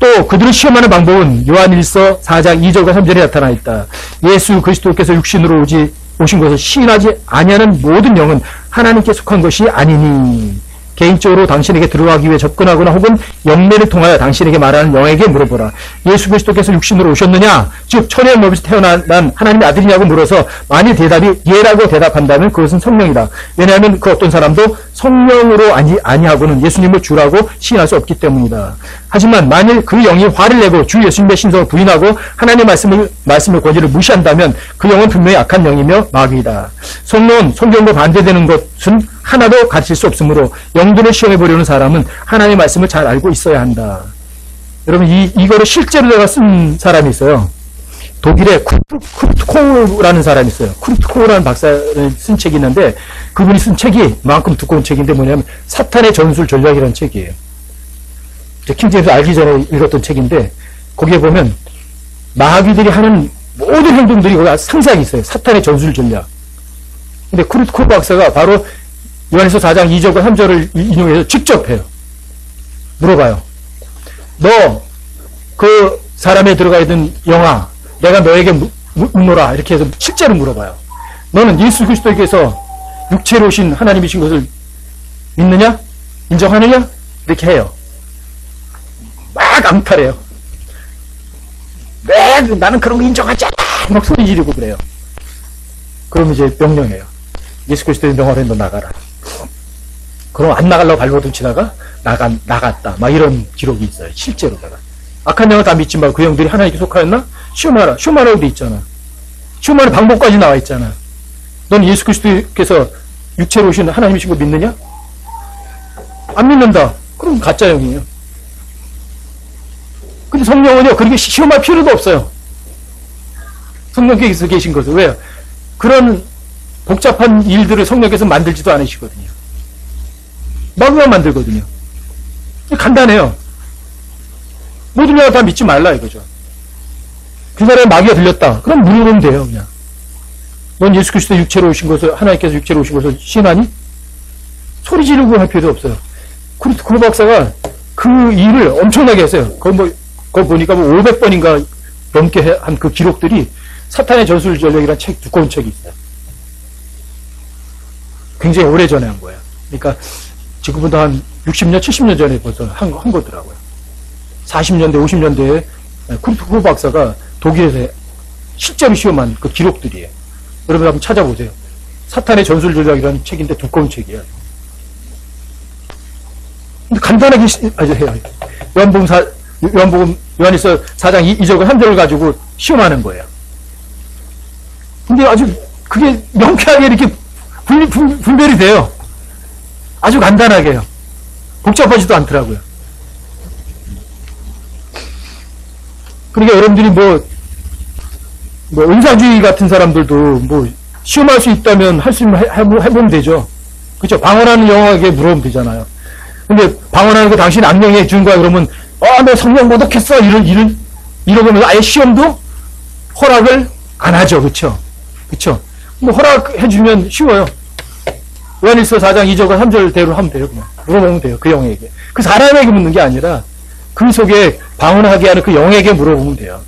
또 그들을 시험하는 방법은 요한일서 4장 2절과 3절에 나타나 있다. 예수 그리스도께서 육신으로 오신 것을 시인하지 아니하는 모든 영은 하나님께 속한 것이 아니니 개인적으로 당신에게 들어가기 위해 접근하거나 혹은 영매를 통하여 당신에게 말하는 영에게 물어보라. 예수 그리스도께서 육신으로 오셨느냐? 즉 천의 몸에서 태어난 하나님의 아들이냐고 물어서 만일 대답이 예라고 대답한다면 그것은 성령이다. 왜냐하면 그 어떤 사람도 성령으로 아니하고는 예수님을 주라고 시인할 수 없기 때문이다. 하지만 만일 그 영이 화를 내고 주 예수님의 신성을 부인하고 하나님의 말씀의 권위를 무시한다면 그 영은 분명히 악한 영이며 마귀이다. 성경과 반대되는 것은 하나도 가르칠 수 없으므로 영들을 시험해보려는 사람은 하나님의 말씀을 잘 알고 있어야 한다. 여러분 이거를 실제로 내가 쓴 사람이 있어요. 독일의 쿠르트코우라는 사람이 있어요. 쿠르트코우라는 박사를 쓴 책이 있는데 그분이 쓴 책이 만큼 두꺼운 책인데 뭐냐면 사탄의 전술 전략이라는 책이에요. 킹제임스 알기 전에 읽었던 책인데 거기에 보면 마귀들이 하는 모든 행동들이 거기 상세하게 있어요. 사탄의 전술 전략. 근데 쿠르트코우 박사가 바로 요한일서 4장 2절과 3절을 인용해서 직접 해요. 물어봐요. 너 그 사람에 들어가 있는 영아 내가 너에게 묻노라 이렇게 해서 실제로 물어봐요. 너는 예수 그리스도께서 육체로 오신 하나님이신 것을 믿느냐? 인정하느냐? 이렇게 해요. 막 앙탈해요. 나는 그런 거 인정하지 않아! 막 소리 지르고 그래요. 그러면 이제 명령해요. 예수 그리스도의 명하로 너 나가라. 그럼 안 나가려고 발버둥 치다가 나갔다. 막 이런 기록이 있어요. 실제로다가. 악한 영을 다 믿지 말고 그 영들이 하나님께 속하였나? 시험하라고 돼 있잖아. 시험하는 방법까지 나와 있잖아. 넌 예수 그리스도께서 육체로 오신 하나님이신 거 믿느냐? 안 믿는다. 그럼 가짜 영이에요. 근데 성령은요, 그렇게 시험할 필요도 없어요. 성령께서 계신 것을. 왜요? 그런 복잡한 일들을 성령께서 만들지도 않으시거든요. 마귀가 만들거든요. 간단해요. 모든 영을 다 믿지 말라 이거죠. 그 사람의 마귀가 들렸다. 그럼 물으면 돼요, 그냥. 넌 예수 그리스도 육체로 오신 것을, 하나님께서 육체로 오신 것을 신하니? 소리 지르고 할 필요도 없어요. 그 박사가 그 일을 엄청나게 했어요. 거기 보니까 500번인가 넘게 한 그 기록들이 사탄의 전술 전력이라는 책, 두꺼운 책이 있어요. 굉장히 오래 전에 한 거예요. 그러니까 지금부터 한 60년, 70년 전에 벌써 한 거더라고요. 40년대, 50년대에 쿠르트 박사가 독일에서 실제로 시험한 그 기록들이에요. 여러분 한번 찾아보세요. 사탄의 전술 전략이라는 책인데 두꺼운 책이에요. 근데 간단하게 해요. 요한일서 4장 2절과 3절을 가지고 시험하는 거예요. 근데 아주 그게 명쾌하게 이렇게 분별이 돼요. 아주 간단하게요. 복잡하지도 않더라고요. 그러니까 여러분들이 은사주의 같은 사람들도 시험할 수 있다면 할 수 있으면 해보면 되죠. 그렇죠? 방언하는 영에게 물어보면 되잖아요. 근데 방언하는 거 당신이 악령에 준 거야 그러면 너 성령 모독했어 이러면 아예 시험도 허락을 안 하죠. 그렇죠? 그렇죠? 허락해주면 쉬워요. 요한일서 4장 2절과 3절대로 하면 돼요. 그냥 물어보면 돼요. 그 영에게. 그 사람에게 묻는 게 아니라 그 속에 방언하게 하는 그 영에게 물어보면 돼요.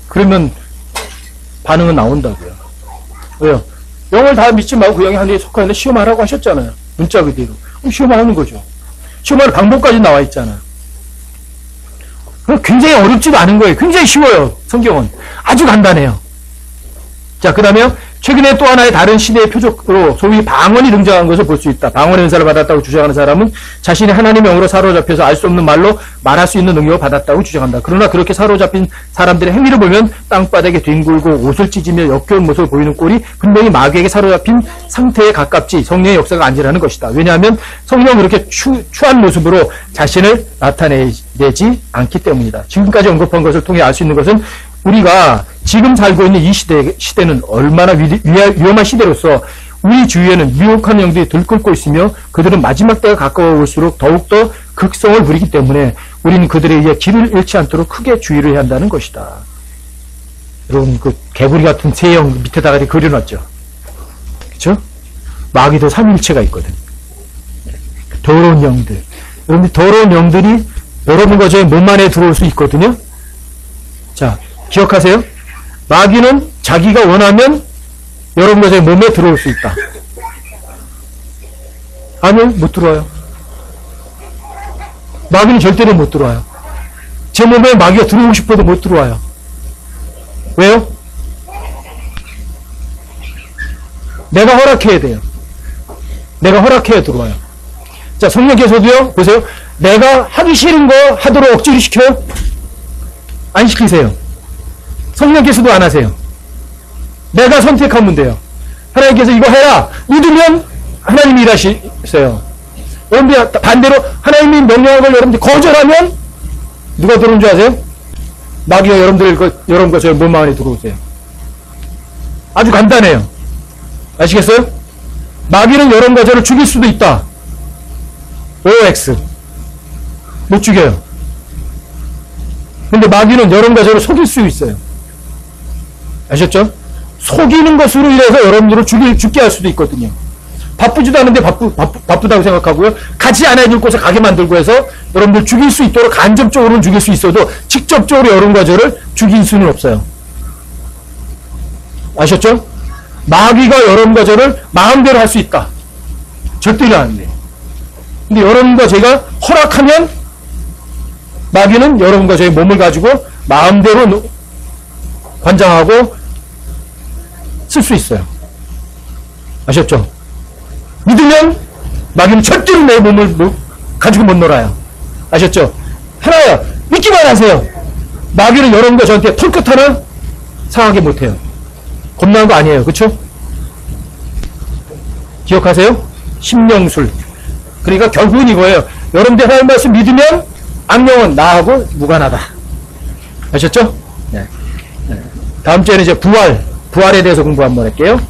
그러면 반응은 나온다고요. 왜요? 영을 다 믿지 말고 그 영이 하나님에 속하는데 시험하라고 하셨잖아요. 문자 그대로. 그럼 시험하는 거죠. 시험하는 방법까지 나와 있잖아요. 굉장히 어렵지도 않은 거예요. 굉장히 쉬워요. 성경은. 아주 간단해요. 자, 그 다음에 최근에 또 하나의 다른 시대의 표적으로 소위 방언이 등장한 것을 볼 수 있다. 방언의 은사를 받았다고 주장하는 사람은 자신이 하나님의 영으로 사로잡혀서 알 수 없는 말로 말할 수 있는 능력을 받았다고 주장한다. 그러나 그렇게 사로잡힌 사람들의 행위를 보면 땅바닥에 뒹굴고 옷을 찢으며 역겨운 모습을 보이는 꼴이 분명히 마귀에게 사로잡힌 상태에 가깝지 성령의 역사가 아니라는 것이다. 왜냐하면 성령은 그렇게 추한 모습으로 자신을 나타내지 않기 때문이다. 지금까지 언급한 것을 통해 알 수 있는 것은 우리가 지금 살고 있는 이 시대는 얼마나 위험한 시대로서 우리 주위에는 유혹하는 영들이 들끓고 있으며 그들은 마지막 때가 가까워 올수록 더욱더 극성을 부리기 때문에 우리는 그들에 의해 길을 잃지 않도록 크게 주의를 해야 한다는 것이다. 여러분, 그 개구리 같은 세형 밑에다가 이렇게 그려놨죠. 그쵸? 마귀도 삼일체가 있거든. 더러운 영들. 여러분들, 더러운 영들이 여러분과 저의 몸 안에 들어올 수 있거든요. 자, 기억하세요. 마귀는 자기가 원하면 여러분과 저의 몸에 들어올 수 있다. 아니요, 못 들어와요. 마귀는 절대로 못 들어와요. 제 몸에 마귀가 들어오고 싶어도 못 들어와요. 왜요? 내가 허락해야 돼요. 내가 허락해야 들어와요. 자, 성령께서도요, 보세요. 내가 하기 싫은 거 하도록 억지로 시켜요? 안 시키세요. 성령께서도 안 하세요. 내가 선택하면 돼요. 하나님께서 이거 해라! 믿으면 하나님이 일하시세요. 여러분들 반대로 하나님이 명령한 걸 여러분들 거절하면 누가 들어온 줄 아세요? 마귀가 여러분과 저의 몸 안에 들어오세요. 아주 간단해요. 아시겠어요? 마귀는 여러분과 저를 죽일 수도 있다. OX. 못 죽여요. 근데 마귀는 여러분과 저를 속일 수 있어요. 아셨죠? 속이는 것으로 인해서 여러분들을 죽게 할 수도 있거든요. 바쁘지도 않은데 바쁘다고 생각하고요. 가지 않아야 될 곳에 가게 만들고 해서 여러분들 죽일 수 있도록 간접적으로는 죽일 수 있어도 직접적으로 여러분과 저를 죽일 수는 없어요. 아셨죠? 마귀가 여러분과 저를 마음대로 할 수 있다. 절대로 안 돼요. 근데 여러분과 제가 허락하면 마귀는 여러분과 저의 몸을 가지고 마음대로 관장하고 쓸 수 있어요. 아셨죠? 믿으면 마귀는 절대로 내 몸을 가지고 못 놀아요. 아셨죠? 하나야, 믿기만 하세요. 마귀는 여러분과 저한테 털끝 하나 상하게 못해요. 겁나는 거 아니에요. 그쵸? 기억하세요? 심령술. 그러니까 결국은 이거예요. 여러분들 하나님 말씀 믿으면 악령은 나하고 무관하다. 아셨죠? 네. 다음 주에는 이제 부활에 대해서 공부 한번 할게요.